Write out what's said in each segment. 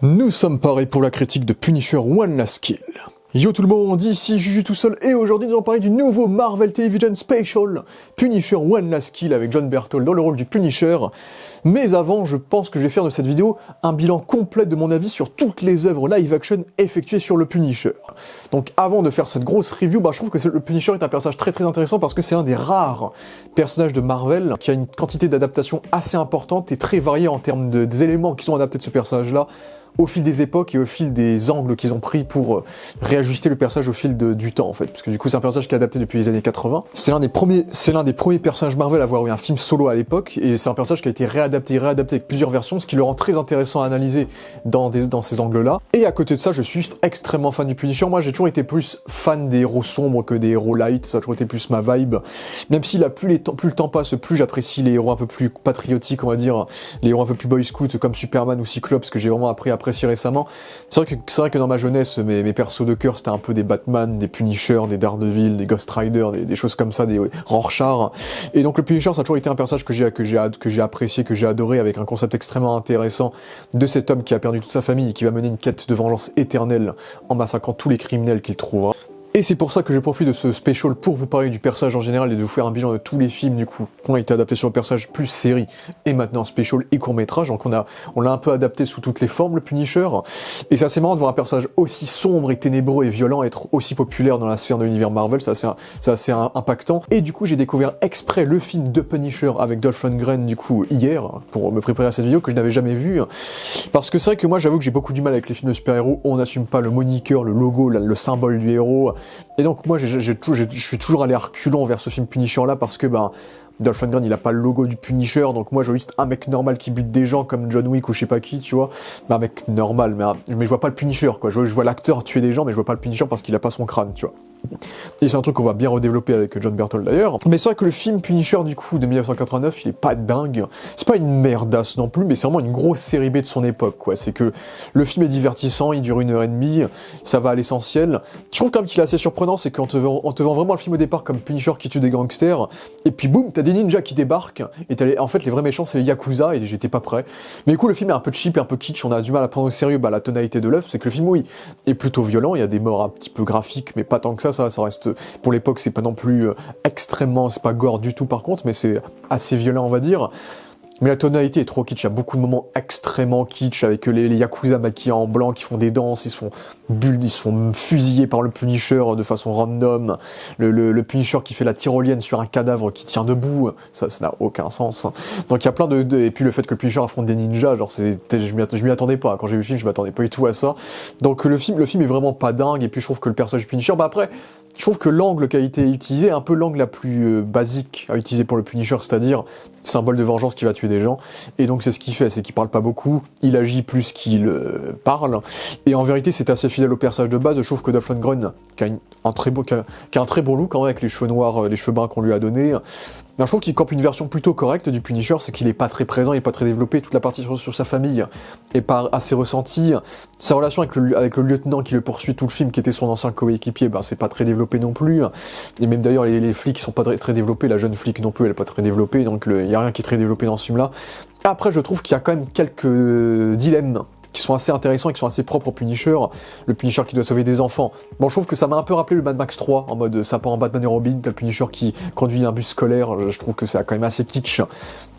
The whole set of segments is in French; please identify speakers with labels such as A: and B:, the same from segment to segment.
A: Nous sommes parés pour la critique de Punisher One Last Kill. Yo tout le monde, ici Juju tout seul, et aujourd'hui nous allons parler du nouveau Marvel Television Special, Punisher One Last Kill avec Jon Bernthal dans le rôle du Punisher. Mais avant, je pense que je vais faire de cette vidéo un bilan complet de mon avis sur toutes les œuvres live-action effectuées sur le Punisher. Donc avant de faire cette grosse review, je trouve que le Punisher est un personnage très intéressant parce que c'est l'un des rares personnages de Marvel qui a une quantité d'adaptation assez importante et très variée en termes des éléments qui sont adaptés de ce personnage-là au fil des époques et au fil des angles qu'ils ont pris pour réajuster le personnage au fil du temps en fait, parce que du coup c'est un personnage qui est adapté depuis les années 80. C'est l'un des premiers personnages Marvel à avoir eu un film solo à l'époque, et c'est un personnage qui a été réadapté avec plusieurs versions, ce qui le rend très intéressant à analyser dans ces angles-là. Et à côté de ça, je suis extrêmement fan du Punisher. Moi j'ai toujours été plus fan des héros sombres que des héros light, ça a toujours été plus ma vibe. Même si là, plus le temps passe, plus j'apprécie les héros un peu plus patriotiques, on va dire, les héros un peu plus boy scout comme Superman ou Cyclope, que j'ai vraiment apprécié récemment. C'est vrai que dans ma jeunesse, mes persos de cœur, c'était un peu des Batman, des Punisher, des Daredevil, des Ghost Rider, des choses comme ça, des Rorschach. Et donc le Punisher, ça a toujours été un personnage que j'ai apprécié, que j'ai adoré, avec un concept extrêmement intéressant de cet homme qui a perdu toute sa famille et qui va mener une quête de vengeance éternelle en massacrant tous les criminels qu'il trouvera. Et c'est pour ça que je profite de ce special pour vous parler du personnage en général et de vous faire un bilan de tous les films du coup qui ont été adaptés sur le personnage, plus série et maintenant special et court-métrage. Donc on l'a un peu adapté sous toutes les formes, le Punisher. Et c'est assez marrant de voir un personnage aussi sombre et ténébreux et violent être aussi populaire dans la sphère de l'univers Marvel, c'est assez impactant. Et du coup j'ai découvert exprès le film de Punisher avec Dolph Lundgren du coup hier pour me préparer à cette vidéo que je n'avais jamais vu. Parce que c'est vrai que moi j'avoue que j'ai beaucoup du mal avec les films de super-héros, on n'assume pas le moniker, le logo, le symbole du héros. Et donc moi je suis toujours allé à reculons vers ce film Punisher là parce que Dolph Lundgren il a pas le logo du Punisher, donc moi je vois juste un mec normal qui bute des gens comme John Wick ou je sais pas qui, tu vois, un mec normal, mais je vois pas le Punisher quoi, je vois l'acteur tuer des gens mais je vois pas le Punisher parce qu'il a pas son crâne, tu vois. Et c'est un truc qu'on va bien redévelopper avec Jon Bernthal d'ailleurs. Mais c'est vrai que le film Punisher du coup de 1989, il est pas dingue. C'est pas une merdasse non plus, mais c'est vraiment une grosse série B de son époque quoi. C'est que le film est divertissant, il dure 1h30, ça va à l'essentiel. Je trouve quand même qu'il est assez surprenant, c'est qu'on te vend vraiment le film au départ comme Punisher qui tue des gangsters, et puis boum, t'as des ninjas qui débarquent, et en fait les vrais méchants c'est les Yakuza, et j'étais pas prêt. Mais du coup le film est un peu cheap et un peu kitsch, on a du mal à prendre au sérieux la tonalité de l'œuvre, c'est que le film oui, est plutôt violent, il y a des morts un petit peu graphiques, mais pas tant que ça reste, pour l'époque c'est pas non plus extrêmement, c'est pas gore du tout par contre, mais c'est assez violent on va dire. Mais la tonalité est trop kitsch, il y a beaucoup de moments extrêmement kitsch avec les Yakuza maquillés en blanc qui font des danses, ils se font fusiller par le Punisher de façon random, le Punisher qui fait la tyrolienne sur un cadavre qui tient debout, ça n'a aucun sens. Donc il y a plein et puis le fait que le Punisher affronte des ninjas, genre je m'y attendais pas, quand j'ai vu le film je m'attendais pas du tout à ça. Donc le film est vraiment pas dingue, et puis je trouve que le personnage du Punisher, après, je trouve que l'angle qui a été utilisé est un peu l'angle la plus basique à utiliser pour le Punisher, c'est-à-dire symbole de vengeance qui va tuer des gens, et donc c'est ce qu'il fait, c'est qu'il parle pas beaucoup, il agit plus qu'il parle, et en vérité c'est assez fidèle au personnage de base. Je trouve que Dolph Lundgren, qui a un très beau look quand même, avec les cheveux noirs, les cheveux bruns qu'on lui a donné, je trouve qu'il campe une version plutôt correcte du Punisher, c'est qu'il est pas très présent, il est pas très développé, toute la partie sur sa famille est pas assez ressentie, sa relation avec le lieutenant qui le poursuit tout le film, qui était son ancien coéquipier, c'est pas très développé non plus, et même d'ailleurs les flics sont pas très développés, la jeune flic non plus elle est pas très développée, donc il y a rien qui est très développé dans ce film là. Après je trouve qu'il y a quand même quelques dilemmes qui sont assez intéressants et qui sont assez propres au Punisher. Le Punisher qui doit sauver des enfants. Bon, je trouve que ça m'a un peu rappelé le Mad Max 3, en mode ça part en Batman et Robin, t'as le Punisher qui conduit un bus scolaire, je trouve que c'est quand même assez kitsch.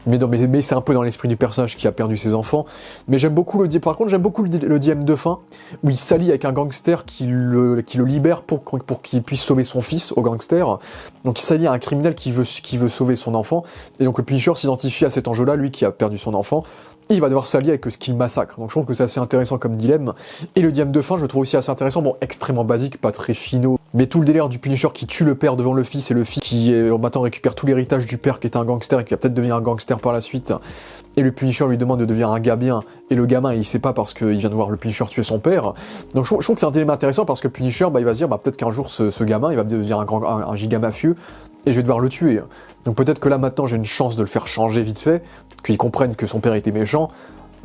A: Mais c'est un peu dans l'esprit du personnage qui a perdu ses enfants. Mais j'aime beaucoup par contre, j'aime beaucoup le DM de fin, où il s'allie avec un gangster qui le libère pour qu'il puisse sauver son fils au gangster. Donc il s'allie à un criminel qui veut sauver son enfant. Et donc le Punisher s'identifie à cet enjeu-là, lui qui a perdu son enfant. Il va devoir s'allier avec ce qu'il massacre. Donc je trouve que c'est assez intéressant comme dilemme. Et le dilemme de fin, je le trouve aussi assez intéressant. Bon, extrêmement basique, pas très finaux. Mais tout le délire du Punisher qui tue le père devant le fils, et le fils qui maintenant récupère tout l'héritage du père qui était un gangster et qui va peut-être devenir un gangster par la suite. Et le Punisher lui demande de devenir un gars bien. Et le gamin, il sait pas parce qu'il vient de voir le Punisher tuer son père. Donc je trouve que c'est un dilemme intéressant parce que le Punisher, il va se dire, peut-être qu'un jour ce gamin, il va devenir un giga mafieux. Et je vais devoir le tuer. Donc peut-être que là maintenant j'ai une chance de le faire changer vite fait, qu'il comprenne que son père était méchant,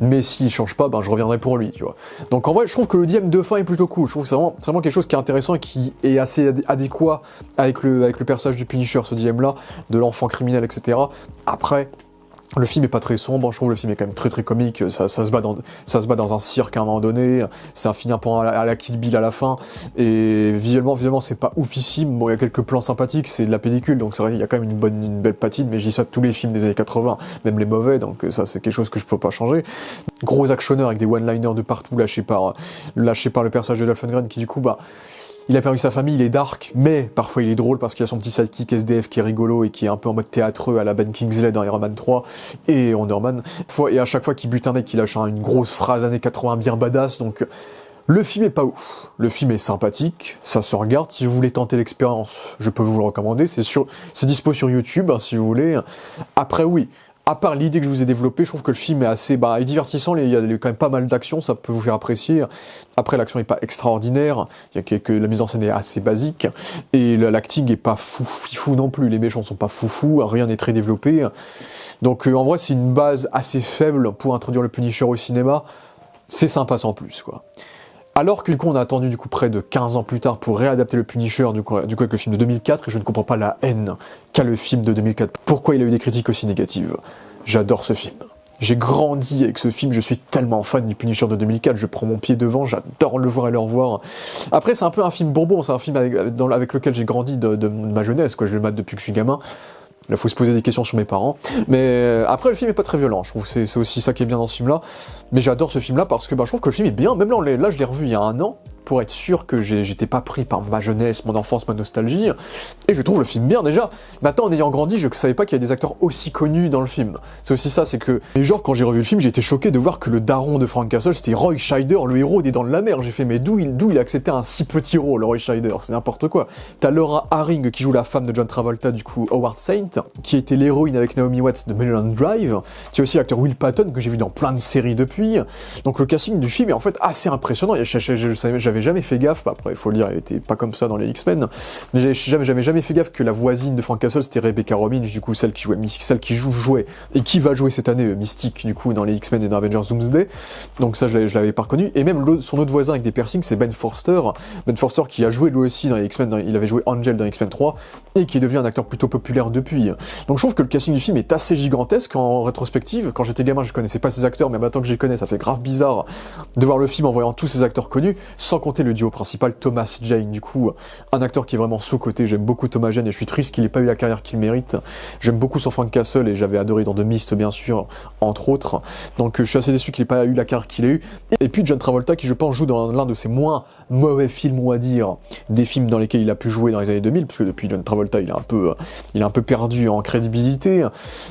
A: mais s'il change pas, je reviendrai pour lui, tu vois. Donc en vrai, je trouve que le dilemme de fin est plutôt cool, je trouve que c'est vraiment quelque chose qui est intéressant et qui est assez adéquat avec le personnage du Punisher, ce dilemme-là, de l'enfant criminel, etc. Après, Le film est pas très sombre, je trouve le film est quand même très très comique, ça se bat dans un cirque à un moment donné, c'est un film un peu à la Kill Bill à la fin, et visuellement c'est pas oufissime, bon il y a quelques plans sympathiques, c'est de la pellicule, donc c'est vrai qu'il y a quand même une belle patine, mais je dis ça de tous les films des années 80, même les mauvais, donc ça c'est quelque chose que je peux pas changer. Gros actionneur avec des one-liners de partout lâchés par le personnage de Dolph Lundgren qui du coup il a perdu sa famille, il est dark, mais parfois il est drôle parce qu'il a son petit sidekick SDF qui est rigolo et qui est un peu en mode théâtreux à la Ben Kingsley dans Iron Man 3 et Wonder Man. Et à chaque fois qu'il bute un mec, il lâche une grosse phrase années 80 bien badass, donc le film est pas ouf. Le film est sympathique, ça se regarde. Si vous voulez tenter l'expérience, je peux vous le recommander. C'est dispo sur YouTube, hein, si vous voulez. Après, oui. À part l'idée que je vous ai développée, je trouve que le film est assez divertissant, il y a quand même pas mal d'action, ça peut vous faire apprécier. Après, l'action est pas extraordinaire, la mise en scène est assez basique, et l'acting est pas fou non plus, les méchants sont pas foufou, rien n'est très développé. Donc en vrai, c'est une base assez faible pour introduire le Punisher au cinéma, c'est sympa sans plus, quoi. Alors que du coup on a attendu du coup près de 15 ans plus tard pour réadapter le Punisher du coup avec le film de 2004 et je ne comprends pas la haine qu'a le film de 2004. Pourquoi il a eu des critiques aussi négatives? J'adore ce film. J'ai grandi avec ce film, je suis tellement fan du Punisher de 2004, je prends mon pied devant, j'adore le voir et le revoir. Après c'est un peu un film bonbon, c'est un film avec lequel j'ai grandi de ma jeunesse, quoi. Je le mate depuis que je suis gamin. Il faut se poser des questions sur mes parents. Mais après, le film est pas très violent. Je trouve que c'est aussi ça qui est bien dans ce film-là. Mais j'adore ce film-là parce que je trouve que le film est bien. Même là je l'ai revu il y a un an pour être sûr que j'étais pas pris par ma jeunesse, mon enfance, ma nostalgie. Et je trouve le film bien déjà. Maintenant, en ayant grandi, je savais pas qu'il y a des acteurs aussi connus dans le film. C'est aussi ça, c'est que... Et genre, quand j'ai revu le film, j'ai été choqué de voir que le daron de Frank Castle, c'était Roy Scheider, le héros des Dents de la Mer. J'ai fait, mais d'où il a accepté un si petit rôle, Roy Scheider? C'est n'importe quoi. T'as Laura Harring qui joue la femme de John Travolta, du coup, Howard Saint, qui était l'héroïne avec Naomi Watts de Mulholland Drive. Tu as aussi l'acteur Will Patton, que j'ai vu dans plein de séries depuis. Donc le casting du film est en fait assez impressionnant. J'avais jamais fait gaffe, après il faut le dire, elle était pas comme ça dans les X-Men, mais j'avais jamais fait gaffe que la voisine de Frank Castle c'était Rebecca Romijn, du coup celle qui jouait et qui va jouer cette année Mystique du coup dans les X-Men et dans Avengers Doomsday. Donc ça je l'avais pas reconnu. Et même son autre voisin avec des piercings, c'est Ben Forster qui a joué lui aussi dans les X-Men, il avait joué Angel dans X-Men 3 et qui est devenu un acteur plutôt populaire depuis. Donc je trouve que le casting du film est assez gigantesque en rétrospective. Quand j'étais gamin je connaissais pas ces acteurs, mais maintenant que je les connais ça fait grave bizarre de voir le film en voyant tous ces acteurs connus, sans compter le duo principal Thomas Jane, du coup un acteur qui est vraiment sous-coté. J'aime beaucoup Thomas Jane et je suis triste qu'il ait pas eu la carrière qu'il mérite. J'aime beaucoup son Frank Castle et j'avais adoré dans The Mist bien sûr, entre autres. Donc je suis assez déçu qu'il ait pas eu la carrière qu'il a eu. Et puis John Travolta qui je pense joue dans l'un de ses moins mauvais films, on va dire, des films dans lesquels il a pu jouer dans les années 2000, parce que depuis John Travolta il est un peu perdu en crédibilité.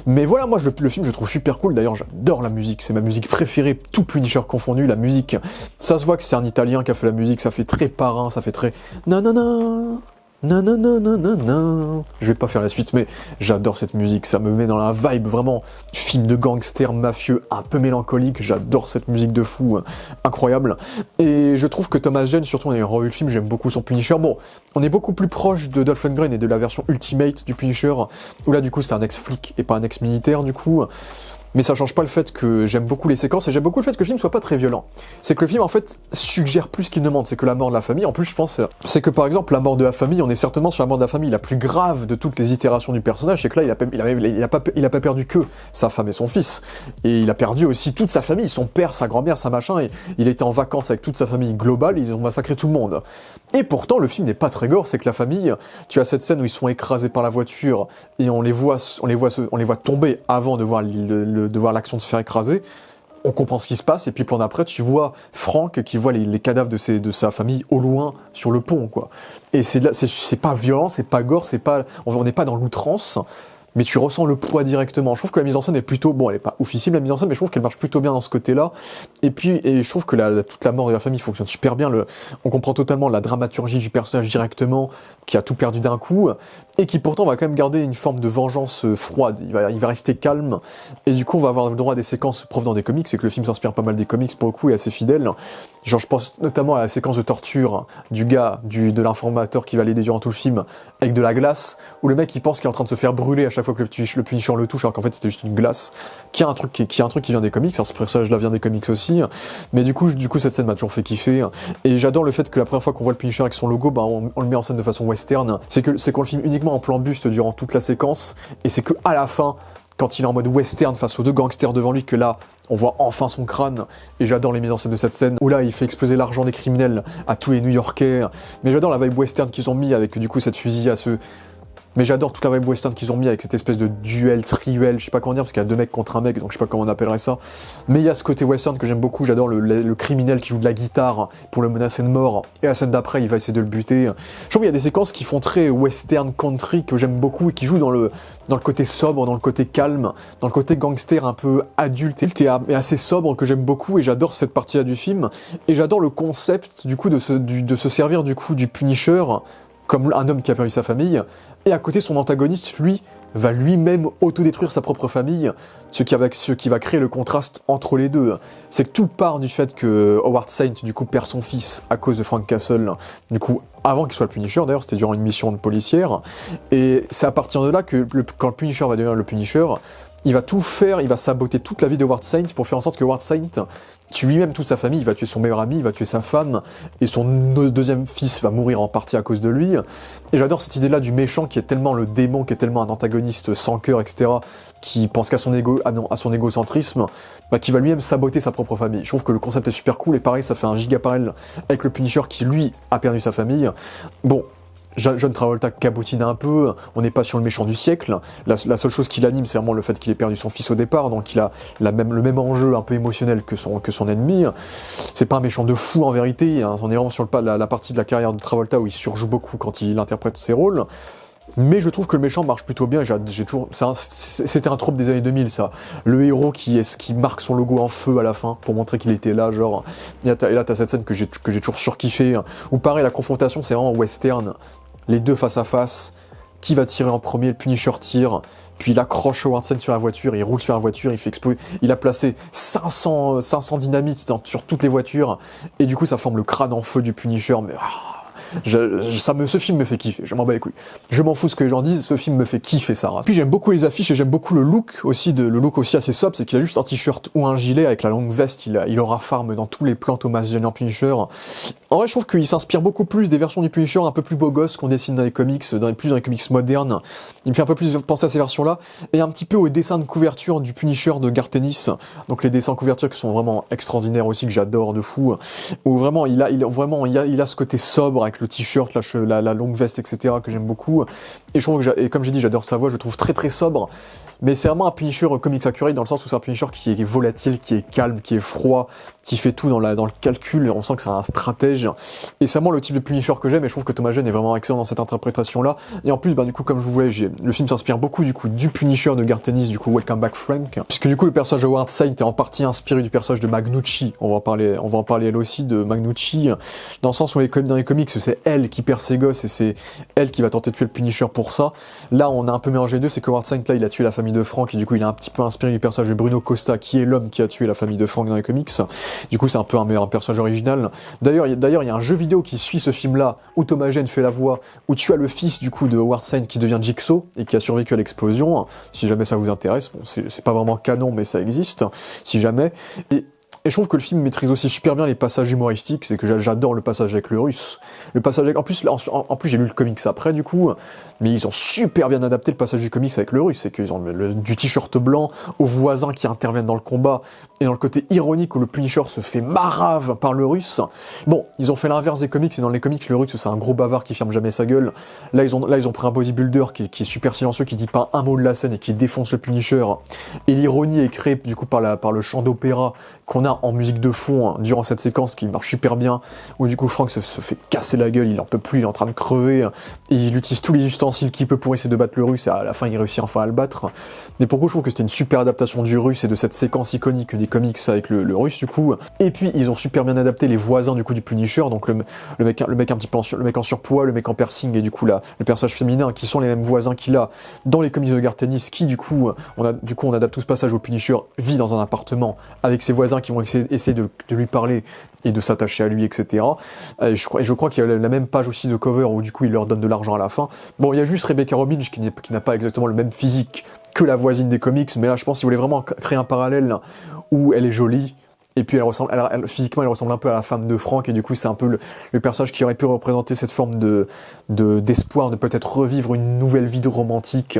A: Mais voilà, moi le film je trouve super cool. D'ailleurs j'adore la musique, c'est ma musique préférée, tout Punisher confondu. La musique, ça se voit que c'est un Italien qui a fait la musique, ça fait très parrain, ça fait très nanana, nanana. Je vais pas faire la suite, mais j'adore cette musique, ça me met dans la vibe vraiment film de gangster mafieux un peu mélancolique. J'adore cette musique de fou, incroyable. Et je trouve que Thomas Jane, surtout en ayant revu le film, j'aime beaucoup son Punisher. Bon, on est beaucoup plus proche de Dolph Lundgren et de la version Ultimate du Punisher, où là du coup c'est un ex-flic et pas un ex-militaire du coup. Mais ça change pas le fait que j'aime beaucoup les séquences et j'aime beaucoup le fait que le film soit pas très violent. C'est que le film en fait suggère plus qu'il ne demande, c'est que la mort de la famille, en plus je pense, c'est que par exemple la mort de la famille, on est certainement sur la mort de la famille la plus grave de toutes les itérations du personnage, c'est que là il a pas perdu que sa femme et son fils, et il a perdu aussi toute sa famille, son père, sa grand-mère, sa machin, et il était en vacances avec toute sa famille globale, ils ont massacré tout le monde. Et pourtant le film n'est pas très gore, c'est que la famille, tu as cette scène où ils sont écrasés par la voiture et on les voit tomber avant de voir l'action de se faire écraser. On comprend ce qui se passe, et puis plan d'après, tu vois Frank qui voit les cadavres de sa famille au loin sur le pont, quoi. Et c'est pas violent, c'est pas gore, on n'est pas dans l'outrance, mais tu ressens le poids directement. Je trouve que la mise en scène est plutôt... Bon, elle est pas oufissime la mise en scène, mais je trouve qu'elle marche plutôt bien dans ce côté-là. Et je trouve que toute la mort de la famille fonctionne super bien. On comprend totalement la dramaturgie du personnage directement, qui a tout perdu d'un coup, et qui pourtant va quand même garder une forme de vengeance froide. Il va rester calme, et du coup on va avoir le droit à des séquences propres dans des comics, c'est que le film s'inspire pas mal des comics pour le coup, et assez fidèle. Genre je pense notamment à la séquence de torture du gars, de l'informateur qui va l'aider durant tout le film, avec de la glace, où le mec il pense qu'il est en train de se faire brûler à chaque fois que le Punisher le touche, alors qu'en fait c'était juste une glace, qui a un truc qui vient des comics, alors ce personnage là vient des comics aussi, mais du coup cette scène m'a toujours fait kiffer, et j'adore le fait que la première fois qu'on voit le Punisher avec son logo, on le met en scène de façon western, c'est qu'on le filme uniquement en plan buste durant toute la séquence, et c'est que à la fin quand il est en mode western face aux deux gangsters devant lui, que là, on voit enfin son crâne, et j'adore les mises en scène de cette scène, où là, il fait exploser l'argent des criminels à tous les New-Yorkais, mais j'adore la vibe western qu'ils ont mis avec, du coup, cette fusillade à ce... Mais j'adore toute la vibe western qu'ils ont mis avec cette espèce de duel, triuel, je sais pas comment dire, parce qu'il y a deux mecs contre un mec, donc je sais pas comment on appellerait ça. Mais il y a ce côté western que j'aime beaucoup, j'adore le criminel qui joue de la guitare pour le menacer de mort, et la scène d'après, il va essayer de le buter. Je trouve qu'il y a des séquences qui font très western country, que j'aime beaucoup, et qui jouent dans le côté sobre, dans le côté calme, dans le côté gangster un peu adulte et assez sobre, que j'aime beaucoup, et j'adore cette partie-là du film. Et j'adore le concept, du coup, de se servir, du coup, du Punisher, comme un homme qui a perdu sa famille, et à côté son antagoniste, lui, va lui-même autodétruire sa propre famille, ce qui va créer le contraste entre les deux. C'est que tout part du fait que Howard Saint, du coup, perd son fils à cause de Frank Castle, du coup, avant qu'il soit le Punisher, d'ailleurs, c'était durant une mission de policière, et c'est à partir de là que, quand le Punisher va devenir le Punisher, il va tout faire, il va saboter toute la vie de Howard Saint pour faire en sorte que Howard Saint tue lui-même toute sa famille, il va tuer son meilleur ami, il va tuer sa femme, et son deuxième fils va mourir en partie à cause de lui. Et j'adore cette idée-là du méchant qui est tellement le démon, qui est tellement un antagoniste sans cœur, etc., qui pense qu'à son égocentrisme, qui va lui-même saboter sa propre famille. Je trouve que le concept est super cool, et pareil, ça fait un giga parallèle avec le Punisher qui, lui, a perdu sa famille. Bon, John Travolta cabotine un peu, on n'est pas sur le méchant du siècle, la seule chose qui l'anime c'est vraiment le fait qu'il ait perdu son fils au départ, donc il a le même enjeu un peu émotionnel que son ennemi. C'est pas un méchant de fou en vérité, hein. On est vraiment sur la partie de la carrière de Travolta où il surjoue beaucoup quand il interprète ses rôles. Mais je trouve que le méchant marche plutôt bien, c'était un trope des années 2000 ça, le héros qui marque son logo en feu à la fin, pour montrer qu'il était là, genre, et là t'as cette scène que j'ai toujours surkiffé, où pareil la confrontation c'est vraiment western, les deux face à face, qui va tirer en premier, le Punisher tire, puis il accroche Howard Saint sur la voiture, il roule sur la voiture, il fait exploser, il a placé 500 dynamites sur toutes les voitures, et du coup ça forme le crâne en feu du Punisher, mais... ce film me fait kiffer, je m'en bats les couilles. Je m'en fous de ce que les gens disent, ce film me fait kiffer sa race. Puis j'aime beaucoup les affiches et j'aime beaucoup le look aussi assez sobre, c'est qu'il a juste un t-shirt ou un gilet avec la longue veste, il aura farm dans tous les plans Thomas Jane Punisher. En vrai, je trouve qu'il s'inspire beaucoup plus des versions du Punisher un peu plus beau gosse qu'on dessine dans les comics, plus dans les comics modernes. Il me fait un peu plus penser à ces versions-là, et un petit peu aux dessins de couverture du Punisher de Garth Ennis, donc les dessins de couverture qui sont vraiment extraordinaires aussi, que j'adore de fou, où vraiment il a ce côté sobre avec le t-shirt, la longue veste, etc., que j'aime beaucoup. Et je trouve et comme j'ai dit, j'adore sa voix, je le trouve très très sobre. Mais c'est vraiment un Punisher comics accurate dans le sens où c'est un Punisher qui est volatile, qui est calme, qui est froid, qui fait tout dans le calcul, et on sent que c'est un stratège. Et c'est vraiment le type de Punisher que j'aime, et je trouve que Thomas Jane est vraiment excellent dans cette interprétation-là. Et en plus, du coup, comme je vous voulais, le film s'inspire beaucoup du coup du Punisher de Garth Ennis, du coup Welcome Back Frank, puisque du coup le personnage de Howard Saint est en partie inspiré du personnage de Magnucci. On va en parler elle aussi de Magnucci, dans le sens où dans les comics, c'est elle qui perd ses gosses, et c'est elle qui va tenter de tuer le Punisher pour ça. Là, on a un peu mélangé les deux, c'est que Howard Saint, là, il a tué la famille de Frank, et du coup, il est un petit peu inspiré du personnage de Bruno Costa, qui est l'homme qui a tué la famille de Frank dans les comics. Du coup, c'est un peu un personnage original. D'ailleurs, il y a un jeu vidéo qui suit ce film-là, où Thomas Jane fait la voix, où tu as le fils, du coup, de Howard Saint qui devient Jigsaw, et qui a survécu à l'explosion. Si jamais ça vous intéresse, bon, c'est pas vraiment canon, mais ça existe, si jamais. Et je trouve que le film maîtrise aussi super bien les passages humoristiques, c'est que j'adore le passage avec le russe. En plus j'ai lu le comics après du coup, mais ils ont super bien adapté le passage du comics avec le russe, c'est qu'ils ont du t-shirt blanc aux voisins qui interviennent dans le combat, et dans le côté ironique où le Punisher se fait marave par le russe. Bon, ils ont fait l'inverse des comics, et dans les comics le russe c'est un gros bavard qui ferme jamais sa gueule. Là ils ont pris un bodybuilder qui est super silencieux, qui dit pas un mot de la scène et qui défonce le Punisher. Et l'ironie est créée du coup par le chant d'opéra qu'on a en musique de fond durant cette séquence qui marche super bien, où du coup Frank se fait casser la gueule, il en peut plus, il est en train de crever, et il utilise tous les ustensiles qu'il peut pour essayer de battre le russe, et à la fin il réussit enfin à le battre. Mais pourquoi je trouve que c'était une super adaptation du russe et de cette séquence iconique des comics avec le russe du coup. Et puis ils ont super bien adapté les voisins du coup du Punisher, donc le mec un petit peu le mec en surpoids, le mec en piercing, et du coup le personnage féminin, qui sont les mêmes voisins qu'il a dans les comics de Garth Ennis, qui du coup on adapte tout ce passage au Punisher, vit dans un appartement avec ses voisins qui vont essayer de lui parler et de s'attacher à lui, etc. Et je crois qu'il y a la même page aussi de cover où du coup il leur donne de l'argent à la fin. Bon, il y a juste Rebecca Robbins qui n'a pas exactement le même physique que la voisine des comics, mais là je pense qu'ils voulaient vraiment créer un parallèle où elle est jolie, et puis physiquement elle ressemble un peu à la femme de Frank, et du coup c'est un peu le personnage qui aurait pu représenter cette forme d'espoir de peut-être revivre une nouvelle vie de romantique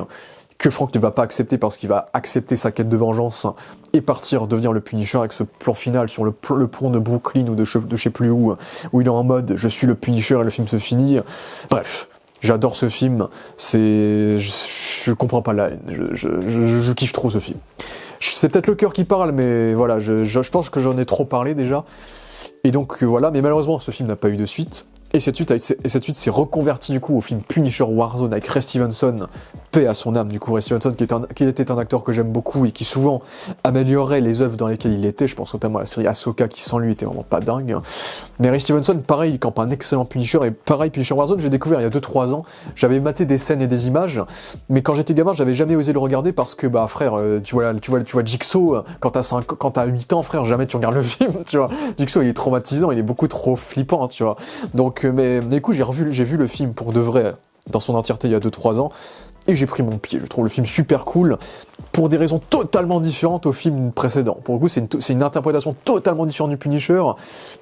A: que Frank ne va pas accepter parce qu'il va accepter sa quête de vengeance et partir devenir le Punisher avec ce plan final sur le pont de Brooklyn ou de je sais plus où il est en mode je suis le Punisher et le film se finit. Bref, j'adore ce film, je comprends pas la haine, je kiffe trop ce film. C'est peut-être le cœur qui parle, mais voilà, je pense que j'en ai trop parlé déjà. Et donc voilà, mais malheureusement ce film n'a pas eu de suite. Et cette suite s'est reconvertie du coup au film Punisher Warzone avec Ray Stevenson, paix à son âme du coup. Ray Stevenson qui était un acteur que j'aime beaucoup et qui souvent améliorait les œuvres dans lesquelles il était. Je pense notamment à la série Ahsoka qui sans lui était vraiment pas dingue. Mais Ray Stevenson, pareil, il campe un excellent Punisher. Et pareil, Punisher Warzone, j'ai découvert il y a 2-3 ans. J'avais maté des scènes et des images, mais quand j'étais gamin, j'avais jamais osé le regarder parce que bah frère, tu vois Jigsaw quand t'as 8 ans, frère, jamais tu regardes le film, tu vois. Jigsaw il est traumatisant, il est beaucoup trop flippant, tu vois. Donc mais du coup, j'ai vu le film pour de vrai, dans son entièreté, il y a 2-3 ans, et j'ai pris mon pied. Je trouve le film super cool, pour des raisons totalement différentes au film précédent. Pour le coup, c'est une interprétation totalement différente du Punisher,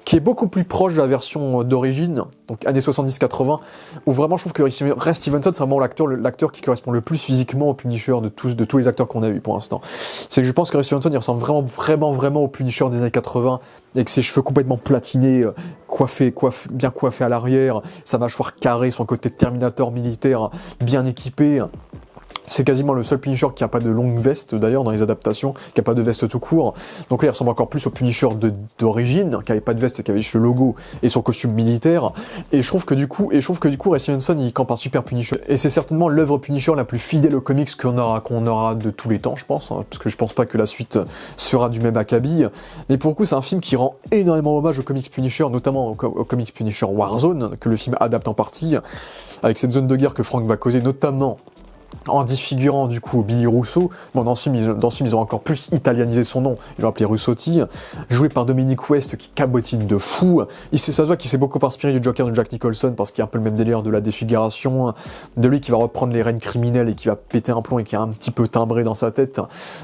A: qui est beaucoup plus proche de la version d'origine, donc années 70-80, où vraiment je trouve que Ray Stevenson, c'est vraiment l'acteur qui correspond le plus physiquement au Punisher de tous les acteurs qu'on a vus pour l'instant. C'est que je pense que Ray Stevenson, il ressemble vraiment au Punisher des années 80, avec ses cheveux complètement platinés, bien coiffés à l'arrière, sa mâchoire carrée, son côté Terminator militaire, bien équipé. C'est quasiment le seul Punisher qui a pas de longue veste d'ailleurs dans les adaptations, qui a pas de veste tout court. Donc là il ressemble encore plus au Punisher d'origine, qui avait pas de veste et qui avait juste le logo et son costume militaire. Et je trouve que du coup Ray Stevenson il campe un super Punisher. Et c'est certainement l'œuvre Punisher la plus fidèle aux comics qu'on aura de tous les temps, je pense, hein, parce que je pense pas que la suite sera du même acabit. Mais pour le coup c'est un film qui rend énormément hommage aux comics Punisher, notamment aux comics Punisher Warzone, que le film adapte en partie, avec cette zone de guerre que Frank va causer notamment en disfigurant du coup Billy Russo. Bon, dans ce film ils ont encore plus italianisé son nom, ils l'ont appelé Russotti, joué par Dominic West qui cabotine de fou. Ça se voit qu'il s'est beaucoup inspiré du Joker de Jack Nicholson parce qu'il y a un peu le même délire de la défiguration, de lui qui va reprendre les rênes criminelles et qui va péter un plomb et qui est un petit peu timbré dans sa tête.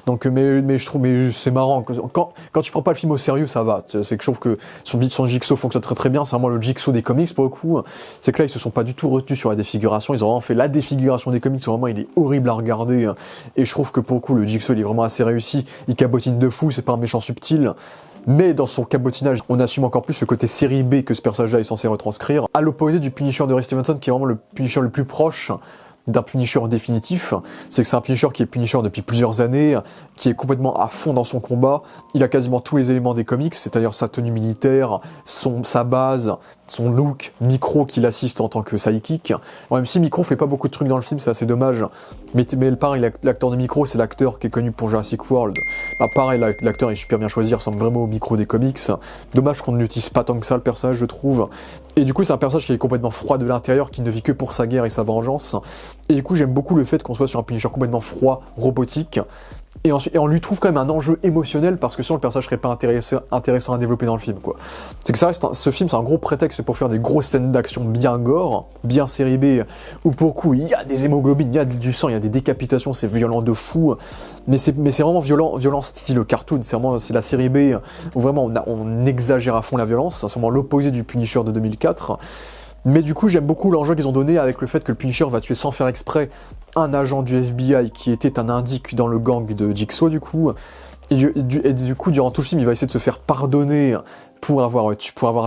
A: Donc mais je trouve c'est marrant quand tu prends pas le film au sérieux, ça va. C'est que je trouve que son Jigsaw fonctionne très très bien, c'est vraiment le Jigsaw des comics pour le coup. C'est que là ils se sont pas du tout retenus sur la défiguration, ils ont vraiment fait la défiguration des comics, vraiment il est horrible à regarder, et je trouve que pour le coup le Jigsaw il est vraiment assez réussi, il cabotine de fou, c'est pas un méchant subtil, mais dans son cabotinage on assume encore plus le côté série B que ce personnage là est censé retranscrire, à l'opposé du Punisher de Ray Stevenson qui est vraiment le Punisher le plus proche d'un Punisher définitif. C'est que c'est un Punisher qui est Punisher depuis plusieurs années, qui est complètement à fond dans son combat, il a quasiment tous les éléments des comics, c'est-à-dire sa tenue militaire, sa base, son look, Micro qui l'assiste en tant que sidekick. Bon, même si Micro fait pas beaucoup de trucs dans le film, c'est assez dommage, mais pareil, l'acteur de Micro, c'est l'acteur qui est connu pour Jurassic World. Bah, pareil, l'acteur est super bien choisi, il ressemble vraiment au Micro des comics. Dommage qu'on ne l'utilise pas tant que ça, le personnage, je trouve. Et du coup, c'est un personnage qui est complètement froid de l'intérieur, qui ne vit que pour sa guerre et sa vengeance. Et du coup, j'aime beaucoup le fait qu'on soit sur un Punisher complètement froid, robotique. Et on lui trouve quand même un enjeu émotionnel, parce que sinon le personnage serait pas intéressant à développer dans le film, quoi. C'est que ce film, c'est un gros prétexte pour faire des grosses scènes d'action bien gore, bien série B, où pour le coup, il y a des hémoglobines, il y a du sang, il y a des décapitations, c'est violent de fou. Mais c'est vraiment violent style cartoon, c'est la série B, où vraiment on exagère à fond la violence, c'est vraiment l'opposé du Punisher de 2004. Mais du coup, j'aime beaucoup l'enjeu qu'ils ont donné avec le fait que le Punisher va tuer sans faire exprès un agent du FBI qui était un indique dans le gang de Jigsaw, du coup. Et du coup, durant tout le film, il va essayer de se faire pardonner pour avoir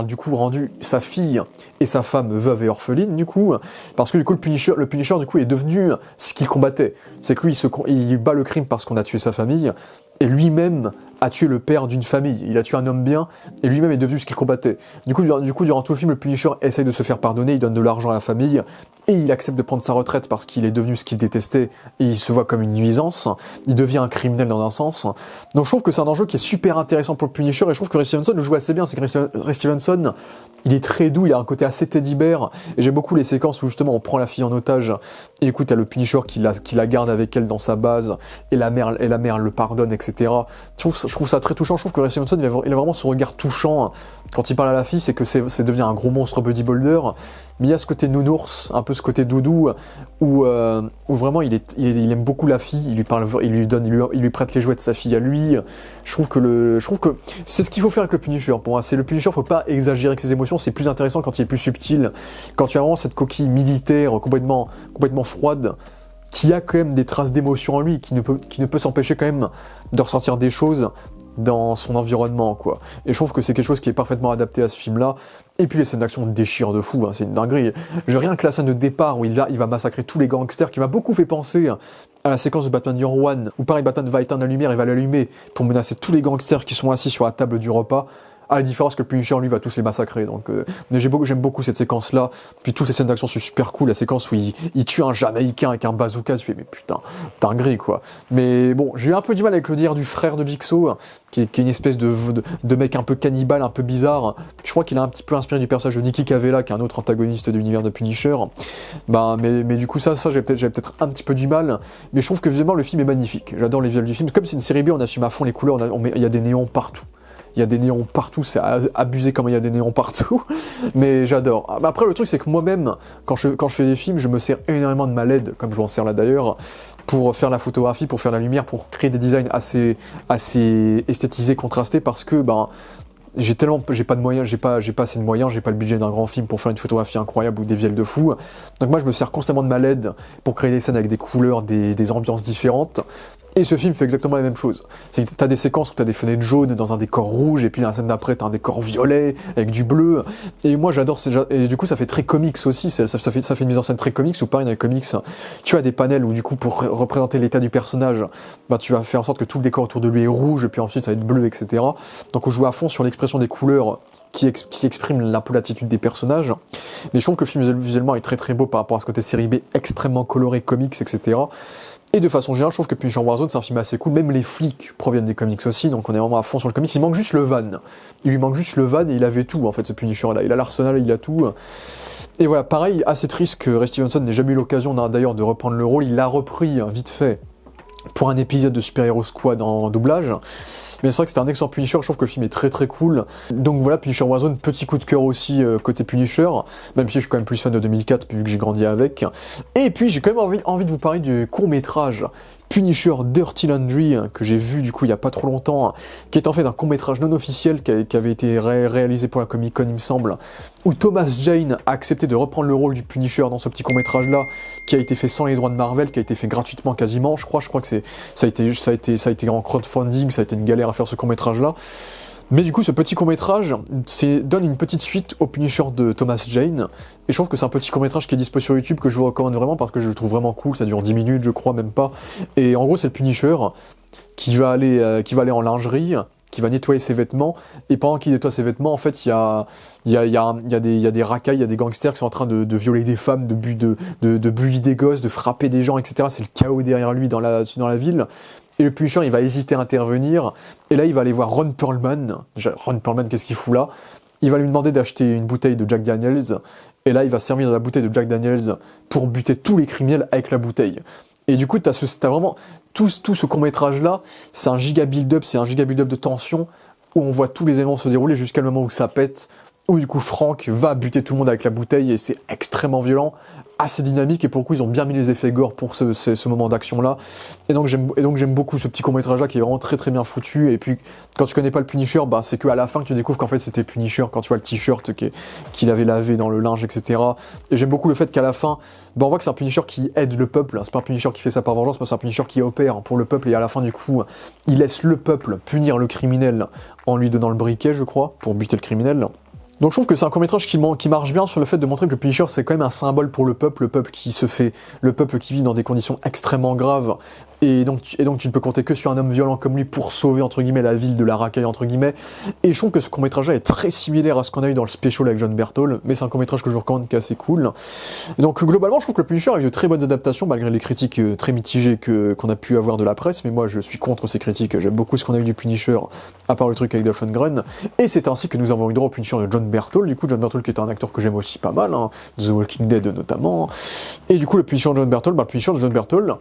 A: du coup rendu sa fille et sa femme veuve et orpheline, du coup, parce que du coup le Punisher du coup est devenu ce qu'il combattait. C'est que lui il bat le crime parce qu'on a tué sa famille, et lui-même a tué le père d'une famille. Il a tué un homme bien, et lui-même est devenu ce qu'il combattait. Du coup, durant tout le film, le Punisher essaye de se faire pardonner, il donne de l'argent à la famille, et il accepte de prendre sa retraite parce qu'il est devenu ce qu'il détestait, et il se voit comme une nuisance. Il devient un criminel dans un sens. Donc je trouve que c'est un enjeu qui est super intéressant pour le Punisher, et je trouve que Ray Stevenson le joue assez bien. C'est que Ray Stevenson, il est très doux, il a un côté assez teddy bear, et j'aime beaucoup les séquences où justement on prend la fille en otage, et du coup t'as le Punisher qui la garde avec elle dans sa base, et la mère le pardonne, etc. Je trouve ça très touchant. Je trouve que Ray Stevenson il a vraiment ce regard touchant quand il parle à la fille, c'est que c'est devenu un gros monstre bodybuilder, mais il y a ce côté nounours, un peu ce côté doudou, où vraiment il aime beaucoup la fille, il lui prête les jouets de sa fille à lui. Je trouve que c'est ce qu'il faut faire avec le Punisher. Pour moi, c'est le Punisher, faut pas exagérer avec ses émotions, c'est plus intéressant quand il est plus subtil, quand tu as vraiment cette coquille militaire complètement froide. qui a quand même des traces d'émotion en lui, qui ne peut s'empêcher quand même de ressentir des choses dans son environnement, quoi. Et je trouve que c'est quelque chose qui est parfaitement adapté à ce film-là. Et puis les scènes d'action déchirent de fou, hein, c'est une dinguerie. Rien que la scène de départ où il va massacrer tous les gangsters, qui m'a beaucoup fait penser à la séquence de Batman Year One, où pareil, Batman va éteindre la lumière, il va l'allumer pour menacer tous les gangsters qui sont assis sur la table du repas. À la différence que Punisher, lui, va tous les massacrer. Donc, mais j'aime beaucoup cette séquence-là. Puis toutes ces scènes d'action sont super cool. La séquence où il tue un Jamaïcain avec un bazooka, je fais mais putain, dinguerie quoi. Mais bon, j'ai eu un peu du mal avec le dire du frère de Jigsaw, qui est une espèce de mec un peu cannibale, un peu bizarre. Je crois qu'il a un petit peu inspiré du personnage de Nicky Cavella, qui est un autre antagoniste de l'univers de Punisher. Mais du coup, ça j'avais peut-être un petit peu du mal. Mais je trouve que visuellement, le film est magnifique. J'adore les visuels du film. Comme c'est une série B, on assume à fond les couleurs. Il y a des néons partout. Il y a des néons partout, c'est abusé comme il y a des néons partout, mais j'adore. Après, le truc, c'est que moi-même, quand je fais des films, je me sers énormément de ma LED, comme je m'en sers là d'ailleurs, pour faire la photographie, pour faire la lumière, pour créer des designs assez esthétisés, contrastés, parce que j'ai pas de moyens, j'ai pas assez de moyens, j'ai pas le budget d'un grand film pour faire une photographie incroyable ou des visuels de fou. Donc moi je me sers constamment de ma LED pour créer des scènes avec des couleurs, des ambiances différentes. Et ce film fait exactement la même chose. C'est que t'as des séquences où t'as des fenêtres jaunes dans un décor rouge, et puis dans la scène d'après t'as un décor violet avec du bleu. Et moi j'adore, et du coup ça fait très comics aussi, ça fait une mise en scène très comics, ou pareil dans les comics, tu as des panels où du coup pour représenter l'état du personnage, tu vas faire en sorte que tout le décor autour de lui est rouge, et puis ensuite ça va être bleu, etc. Donc on joue à fond sur l'expression des couleurs qui exprime un peu l'attitude des personnages. Mais je trouve que le film visuellement est très très beau par rapport à ce côté série B extrêmement coloré, comics, etc. Et de façon générale, je trouve que Punisher Warzone, c'est un film assez cool. Même les flics proviennent des comics aussi, donc on est vraiment à fond sur le comics. Il manque juste le van. Il lui manque juste le van et il avait tout, en fait, ce Punisher-là. Il a l'arsenal, il a tout. Et voilà, pareil, assez triste que Ray Stevenson n'ait jamais eu l'occasion d'ailleurs de reprendre le rôle. Il l'a repris vite fait pour un épisode de Super Hero Squad en doublage. Mais c'est vrai que c'était un excellent Punisher, je trouve que le film est très très cool. Donc voilà, Punisher Warzone, petit coup de cœur aussi côté Punisher, même si je suis quand même plus fan de 2004 vu que j'ai grandi avec. Et puis j'ai quand même envie de vous parler du court-métrage Punisher Dirty Laundry, que j'ai vu du coup il y a pas trop longtemps, qui est en fait un court-métrage non officiel qui avait été réalisé pour la Comic-Con il me semble, où Thomas Jane a accepté de reprendre le rôle du Punisher dans ce petit court-métrage-là, qui a été fait sans les droits de Marvel, qui a été fait gratuitement quasiment, je crois que ça a été en crowdfunding, ça a été une galère à faire ce court-métrage-là. Mais du coup, ce petit court-métrage donne une petite suite au Punisher de Thomas Jane, et je trouve que c'est un petit court-métrage qui est dispo sur YouTube, que je vous recommande vraiment, parce que je le trouve vraiment cool, ça dure 10 minutes, je crois, même pas. Et en gros, c'est le Punisher qui va aller en lingerie, qui va nettoyer ses vêtements, et pendant qu'il nettoie ses vêtements, en fait, il y a des racailles, il y a des gangsters qui sont en train de violer des femmes, de bully des gosses, de frapper des gens, etc. C'est le chaos derrière lui dans la ville. Et le Punisher, il va hésiter à intervenir, et là, il va aller voir Ron Perlman. Déjà, Ron Perlman, qu'est-ce qu'il fout là? Il va lui demander d'acheter une bouteille de Jack Daniels, et là, il va servir de la bouteille de Jack Daniels pour buter tous les criminels avec la bouteille. Et du coup, t'as vraiment tout ce court-métrage-là, c'est un giga build-up, de tension, où on voit tous les éléments se dérouler jusqu'à le moment où ça pète, où du coup Frank va buter tout le monde avec la bouteille, et c'est extrêmement violent, assez dynamique, et pour le coup ils ont bien mis les effets gore pour ce moment d'action là, et donc j'aime beaucoup ce petit court-métrage là qui est vraiment très très bien foutu. Et puis quand tu connais pas le Punisher, c'est qu'à la fin que tu découvres qu'en fait c'était Punisher, quand tu vois le t-shirt qu'il avait lavé dans le linge, etc. Et j'aime beaucoup le fait qu'à la fin, on voit que c'est un Punisher qui aide le peuple, c'est pas un Punisher qui fait ça par vengeance, mais c'est un Punisher qui opère pour le peuple, et à la fin du coup il laisse le peuple punir le criminel en lui donnant le briquet, je crois, pour buter le criminel. Donc je trouve que c'est un court-métrage qui marche bien sur le fait de montrer que le Punisher c'est quand même un symbole pour le peuple qui vit dans des conditions extrêmement graves, et donc tu ne peux compter que sur un homme violent comme lui pour sauver entre guillemets la ville de la racaille entre guillemets. Et je trouve que ce court-métrage là est très similaire à ce qu'on a eu dans le special avec John Berthold, mais c'est un court-métrage que je vous recommande qui est assez cool. Et donc globalement je trouve que le Punisher a eu de très bonnes adaptations malgré les critiques très mitigées qu'on a pu avoir de la presse, mais moi je suis contre ces critiques, j'aime beaucoup ce qu'on a eu du Punisher, à part le truc avec Dolph Lundgren, et c'est ainsi que nous avons eu droit au Punisher de John Berthold, du coup John Berthold qui est un acteur que j'aime aussi pas mal, The Walking Dead notamment, et du coup le Punisher de John Berthold, le Punisher de John Berthold,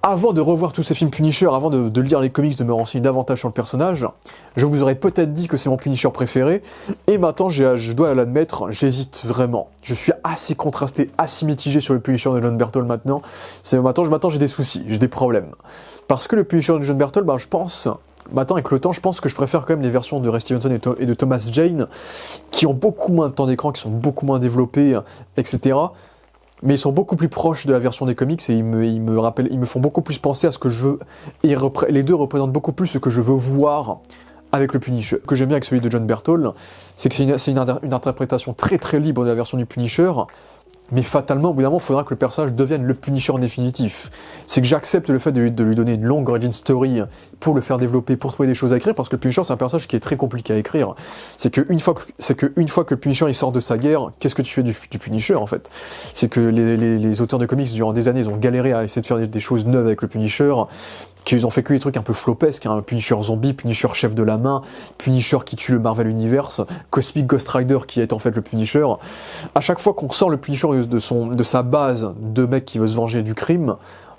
A: avant de revoir tous ces films Punisher, avant de lire les comics, de me renseigner davantage sur le personnage, je vous aurais peut-être dit que c'est mon Punisher préféré, et maintenant je dois l'admettre, j'hésite vraiment. Je suis assez contrasté, assez mitigé sur le Punisher de John Berthold maintenant. Maintenant j'ai des soucis, j'ai des problèmes. Parce que le Punisher de John Berthold, je pense, maintenant avec le temps, je pense que je préfère quand même les versions de Ray Stevenson et de Thomas Jane, qui ont beaucoup moins de temps d'écran, qui sont beaucoup moins développées, etc. mais ils sont beaucoup plus proches de la version des comics et ils me font beaucoup plus penser à ce que je veux. Et les deux représentent beaucoup plus ce que je veux voir avec le Punisher. Ce que j'aime bien avec celui de John Berthold, c'est que c'est une interprétation très très libre de la version du Punisher, mais fatalement, au bout d'un moment, il faudra que le personnage devienne le Punisher en définitif. C'est que j'accepte le fait de lui donner une longue origin story pour le faire développer, pour trouver des choses à écrire, parce que le Punisher, c'est un personnage qui est très compliqué à écrire. C'est qu'une fois que le Punisher il sort de sa guerre, qu'est-ce que tu fais du Punisher, en fait? C'est que les auteurs de comics, durant des années, ils ont galéré à essayer de faire des choses neuves avec le Punisher, qu'ils ont fait que des trucs un peu flopesques, hein, Punisher zombie, Punisher chef de la main, Punisher qui tue le Marvel Universe, Cosmic Ghost Rider qui est en fait le Punisher. À chaque fois qu'on sort le Punisher de sa base de mec qui veut se venger du crime,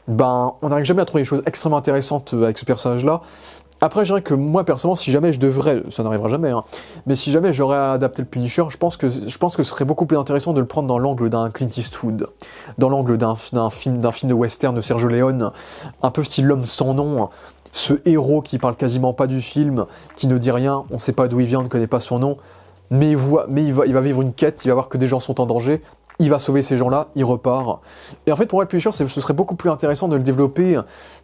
A: ben on n'arrive jamais à trouver des choses extrêmement intéressantes avec ce personnage-là. Après, je dirais que moi, personnellement, si jamais je devrais, ça n'arrivera jamais, hein, mais si jamais j'aurais adapté le Punisher, je pense que ce serait beaucoup plus intéressant de le prendre dans l'angle d'un Clint Eastwood, dans l'angle d'un film de western de Sergio Leone, un peu style L'homme sans nom, ce héros qui parle quasiment pas du film, qui ne dit rien, on sait pas d'où il vient, on ne connaît pas son nom, mais il va vivre une quête, il va voir que des gens sont en danger, il va sauver ces gens-là, il repart. Et en fait, pour moi, le Punisher, ce serait beaucoup plus intéressant de le développer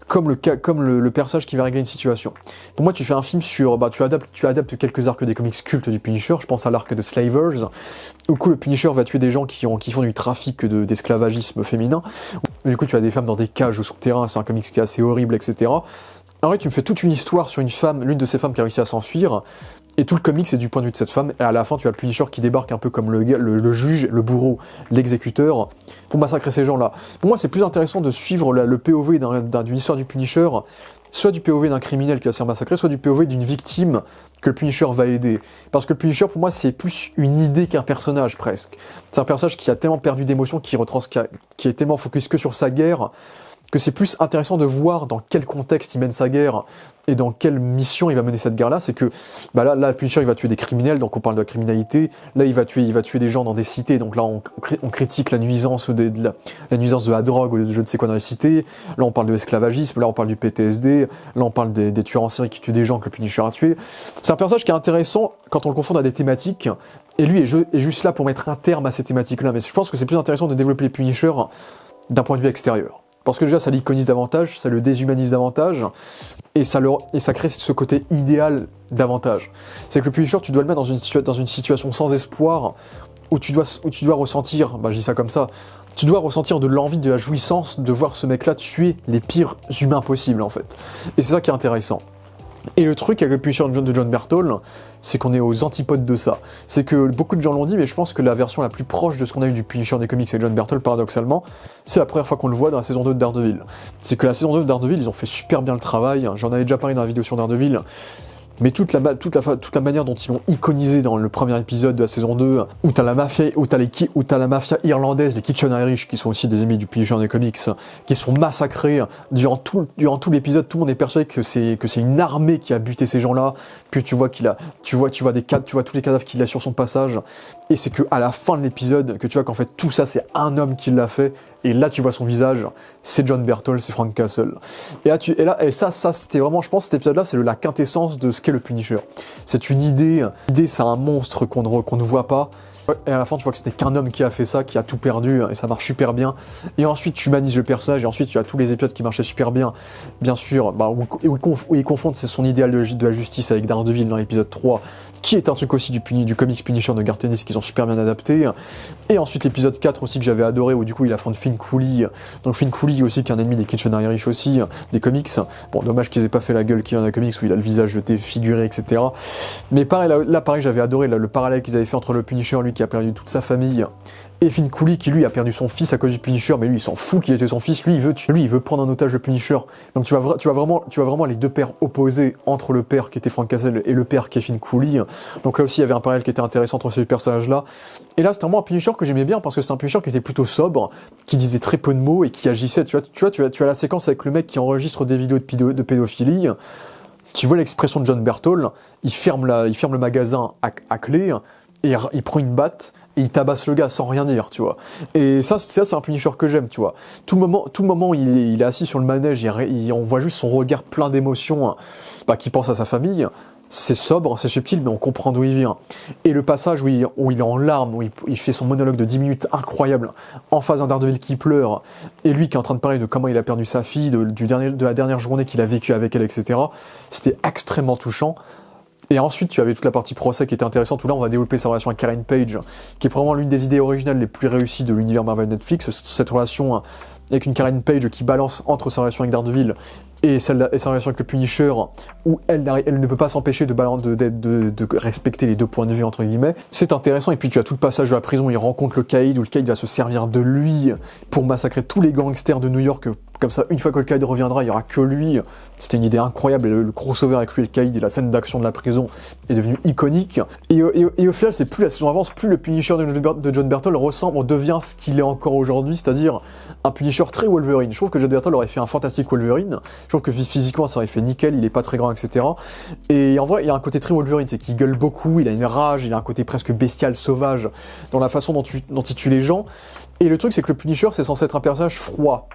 A: comme le personnage qui va régler une situation. Pour moi, tu fais un film sur... tu adaptes quelques arcs des comics cultes du Punisher, je pense à l'arc de Slavers, où le Punisher va tuer des gens qui font du trafic d'esclavagisme féminin. Du coup, tu as des femmes dans des cages au souterrain, c'est un comics qui est assez horrible, etc. En vrai, tu me fais toute une histoire sur l'une de ces femmes qui a réussi à s'enfuir, et tout le comic c'est du point de vue de cette femme, et à la fin tu as le Punisher qui débarque un peu comme le juge, le bourreau, l'exécuteur, pour massacrer ces gens-là. Pour moi c'est plus intéressant de suivre le POV d'une histoire du Punisher, soit du POV d'un criminel qui va se faire massacrer, soit du POV d'une victime que le Punisher va aider. Parce que le Punisher pour moi c'est plus une idée qu'un personnage presque. C'est un personnage qui a tellement perdu d'émotion, qui est tellement focus que sur sa guerre, que c'est plus intéressant de voir dans quel contexte il mène sa guerre et dans quelle mission il va mener cette guerre-là. C'est que là, le Punisher il va tuer des criminels, donc on parle de la criminalité. Là, il va tuer des gens dans des cités, donc là on critique la nuisance la nuisance de la drogue ou de je ne sais quoi dans les cités. Là, on parle de l'esclavagisme, là on parle du PTSD, là on parle des tueurs en série qui tuent des gens que le Punisher a tués. C'est un personnage qui est intéressant quand on le confond à des thématiques. Et lui est juste là pour mettre un terme à ces thématiques-là. Mais je pense que c'est plus intéressant de développer les Punishers d'un point de vue extérieur. Parce que déjà, ça l'iconise davantage, ça le déshumanise davantage, et ça crée ce côté idéal davantage. C'est que le Punisher, tu dois le mettre dans une situation sans espoir, où tu dois ressentir, je dis ça comme ça, tu dois ressentir de l'envie, de la jouissance de voir ce mec-là tuer les pires humains possibles, en fait. Et c'est ça qui est intéressant. Et le truc avec le Punisher de John Berthold, c'est qu'on est aux antipodes de ça. C'est que beaucoup de gens l'ont dit, mais je pense que la version la plus proche de ce qu'on a eu du Punisher des comics avec John Berthold, paradoxalement, c'est la première fois qu'on le voit dans la saison 2 de Daredevil. C'est que la saison 2 de Daredevil, ils ont fait super bien le travail, j'en avais déjà parlé dans la vidéo sur Daredevil, mais toute la manière dont ils vont iconiser dans le premier épisode de la saison 2, où t'as la mafia irlandaise, les Kitchen-Irish, qui sont aussi des ennemis du Punisher des comics, qui sont massacrés durant tout l'épisode. Tout le monde est persuadé que c'est une armée qui a buté ces gens-là. Puis tu vois tous les cadavres qu'il a sur son passage. Et c'est que à la fin de l'épisode que tu vois qu'en fait tout ça c'est un homme qui l'a fait. Et là, tu vois son visage, c'est John Berthold, c'est Frank Castle. Et ça, c'était vraiment, je pense, cet épisode-là, c'est la quintessence de ce qu'est le Punisher. C'est une idée. L'idée, c'est un monstre qu'on ne voit pas. Et à la fin, tu vois que c'était qu'un homme qui a fait ça, qui a tout perdu, et ça marche super bien. Et ensuite, tu humanises le personnage, et ensuite, tu as tous les épisodes qui marchaient super bien. Bien sûr, où il confronte son idéal de la justice avec Daredevil dans l'épisode 3, qui est un truc aussi du comics Punisher de Garth Ennis qu'ils ont super bien adapté. Et ensuite, l'épisode 4 aussi que j'avais adoré, où du coup, il affronte Finn Cooley. Donc Finn Cooley aussi, qui est un ennemi des Kitchen-Irish aussi, des comics. Bon, dommage qu'ils aient pas fait la gueule qu'il y a dans les comics, où il a le visage défiguré, etc. Mais pareil, là pareil, j'avais adoré le parallèle qu'ils avaient fait entre le Punisher, lui, qui a perdu toute sa famille, et Finn Cooley qui lui a perdu son fils à cause du Punisher, mais lui il s'en fout qu'il ait tué son fils, lui il veut prendre en otage le Punisher. Donc tu vois vraiment les deux pères opposés entre le père qui était Frank Castle et le père qui est Finn Cooley. Donc là aussi il y avait un parallèle qui était intéressant entre ces deux personnages-là. Et là c'était vraiment un Punisher que j'aimais bien parce que c'est un Punisher qui était plutôt sobre, qui disait très peu de mots et qui agissait. Tu as la séquence avec le mec qui enregistre des vidéos de pédophilie. Tu vois l'expression de John Berthold, il ferme le magasin à clé. Et il prend une batte et il tabasse le gars sans rien dire, tu vois. Et ça c'est un Punisher que j'aime, tu vois. Tout le moment où il est assis sur le manège, on voit juste son regard plein d'émotions, qui pense à sa famille. c'est sobre, c'est subtil, mais on comprend d'où il vient. Et le passage où il est en larmes, où il fait son monologue de 10 minutes incroyable, en face d'un Daredevil qui pleure, et lui qui est en train de parler de comment il a perdu sa fille, de la dernière journée qu'il a vécue avec elle, etc. C'était extrêmement touchant. Et ensuite, tu avais toute la partie procès qui était intéressante, où là, on va développer sa relation avec Karen Page, qui est probablement l'une des idées originales les plus réussies de l'univers Marvel Netflix, cette relation avec une Karen Page qui balance entre sa relation avec Daredevil et sa relation avec le Punisher, où elle ne peut pas s'empêcher de respecter les deux points de vue, entre guillemets. C'est intéressant, et puis tu as tout le passage de la prison où il rencontre le Caïd, où le Caïd va se servir de lui pour massacrer tous les gangsters de New York. Comme ça, une fois que le Caïd reviendra, il n'y aura que lui. C'était une idée incroyable, et le crossover avec lui et le Caïd et la scène d'action de la prison est devenu iconique. Et au final, c'est plus la saison avance, plus le Punisher de John Berthold devient ce qu'il est encore aujourd'hui, c'est-à-dire un Punisher très Wolverine. Je trouve que John Berthold aurait fait un fantastique Wolverine. Je trouve que physiquement, ça aurait fait nickel, il est pas très grand, etc. Et en vrai, il y a un côté très Wolverine, c'est qu'il gueule beaucoup, il a une rage, il a un côté presque bestial, sauvage, dans la façon dont il tue les gens. Et le truc, c'est que le Punisher, c'est censé être un personnage froid.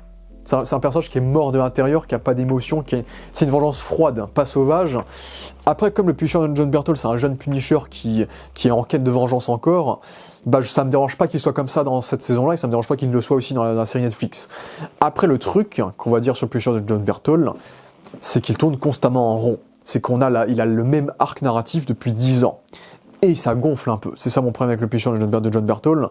A: C'est un personnage qui est mort de l'intérieur, qui a pas d'émotion, c'est une vengeance froide, pas sauvage. Après, comme le Punisher de John Berthold, c'est un jeune Punisher qui est en quête de vengeance encore, bah ça me dérange pas qu'il soit comme ça dans cette saison-là, et ça me dérange pas qu'il le soit aussi dans la série Netflix. Après, le truc qu'on va dire sur le Punisher de John Berthold, c'est qu'il tourne constamment en rond. C'est il a le même arc narratif depuis 10 ans. Et ça gonfle un peu. C'est ça mon problème avec le Punisher de John Berthold.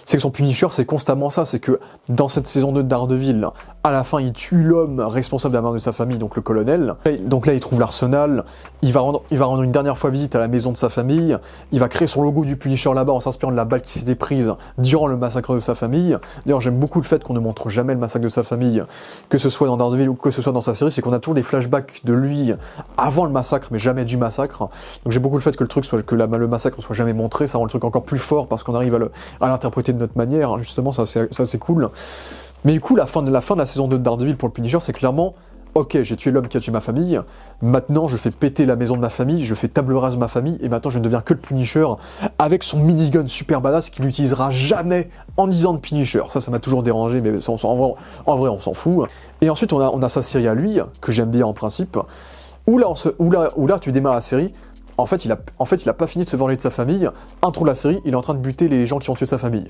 A: C'est que son Punisher, c'est constamment ça, c'est que dans cette saison 2 de Daredevil, à la fin, il tue l'homme responsable de la mort de sa famille, donc le colonel. Donc là, il trouve l'arsenal, il va rendre une dernière fois visite à la maison de sa famille, il va créer son logo du Punisher là-bas en s'inspirant de la balle qui s'était prise durant le massacre de sa famille. D'ailleurs, j'aime beaucoup le fait qu'on ne montre jamais le massacre de sa famille, que ce soit dans Daredevil ou que ce soit dans sa série, c'est qu'on a toujours des flashbacks de lui avant le massacre, mais jamais du massacre. Donc j'ai beaucoup le fait que le massacre soit jamais montré, ça rend le truc encore plus fort parce qu'on arrive à l'interpréter de notre manière, justement, ça c'est cool. Mais du coup, la fin de la saison 2 de Daredevil pour le Punisher, c'est clairement, ok, j'ai tué l'homme qui a tué ma famille, maintenant je fais péter la maison de ma famille, je fais table rase de ma famille, et maintenant je ne deviens que le Punisher, avec son minigun super badass qu'il n'utilisera jamais en 10 ans de Punisher. Ça m'a toujours dérangé, mais en vrai, on s'en fout. Et ensuite, on a sa série à lui, que j'aime bien en principe, où là tu démarres la série. En fait, il a pas fini de se venger de sa famille. Intro de la série, il est en train de buter les gens qui ont tué sa famille.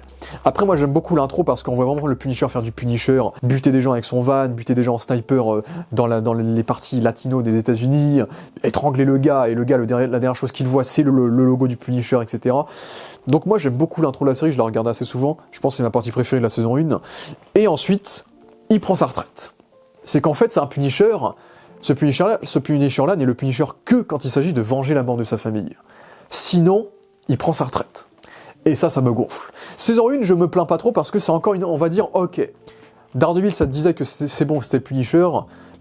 A: Après, moi, j'aime beaucoup l'intro parce qu'on voit vraiment le Punisher faire du Punisher, buter des gens avec son van, buter des gens en sniper dans les parties latino des États-Unis, étrangler le gars, et le gars, la dernière chose qu'il voit, c'est le logo du Punisher, etc. Donc moi, j'aime beaucoup l'intro de la série, je la regarde assez souvent. Je pense que c'est ma partie préférée de la saison 1. Et ensuite, il prend sa retraite. C'est qu'en fait, c'est un Punisher. Ce Punisher-là n'est le Punisher que quand il s'agit de venger la mort de sa famille. Sinon, il prend sa retraite. Et ça me gonfle. Saison 1, je me plains pas trop parce que c'est encore on va dire, ok, Daredevil, ça te disait que c'est bon, c'était Punisher.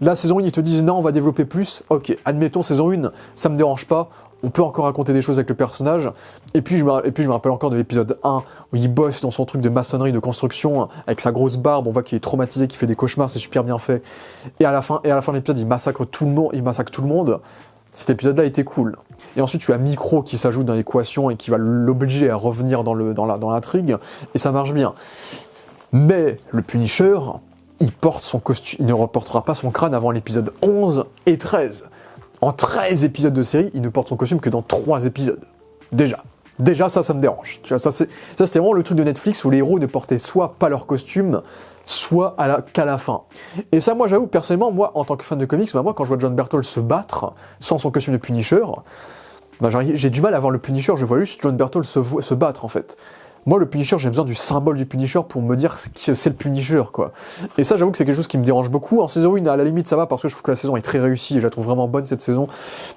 A: La saison 1, ils te disent non, on va développer plus. Ok, admettons, saison 1, ça me dérange pas. On peut encore raconter des choses avec le personnage. Et puis je me rappelle encore de l'épisode 1 où il bosse dans son truc de maçonnerie, de construction, avec sa grosse barbe. On voit qu'il est traumatisé, qu'il fait des cauchemars, c'est super bien fait. Et à la fin de l'épisode, il massacre tout le monde. Cet épisode-là était cool. Et ensuite, tu as Micro qui s'ajoute dans l'équation et qui va l'obliger à revenir dans l'intrigue. Et ça marche bien. Mais le Punisher, il porte son costume, il ne reportera pas son crâne avant l'épisode 11 et 13. En 13 épisodes de série, il ne porte son costume que dans 3 épisodes. Déjà, ça me dérange. Ça, c'était vraiment le truc de Netflix où les héros ne portaient soit pas leur costume, soit qu'à la fin. Et ça, moi, j'avoue, personnellement, moi, en tant que fan de comics, moi, quand je vois John Berthold se battre sans son costume de Punisher, j'ai du mal à voir le Punisher, je vois juste John Berthold se battre, en fait. Moi, le Punisher, j'ai besoin du symbole du Punisher pour me dire que c'est le Punisher, quoi. Et ça, j'avoue que c'est quelque chose qui me dérange beaucoup. En saison 1, à la limite, ça va parce que je trouve que la saison est très réussie et je la trouve vraiment bonne, cette saison.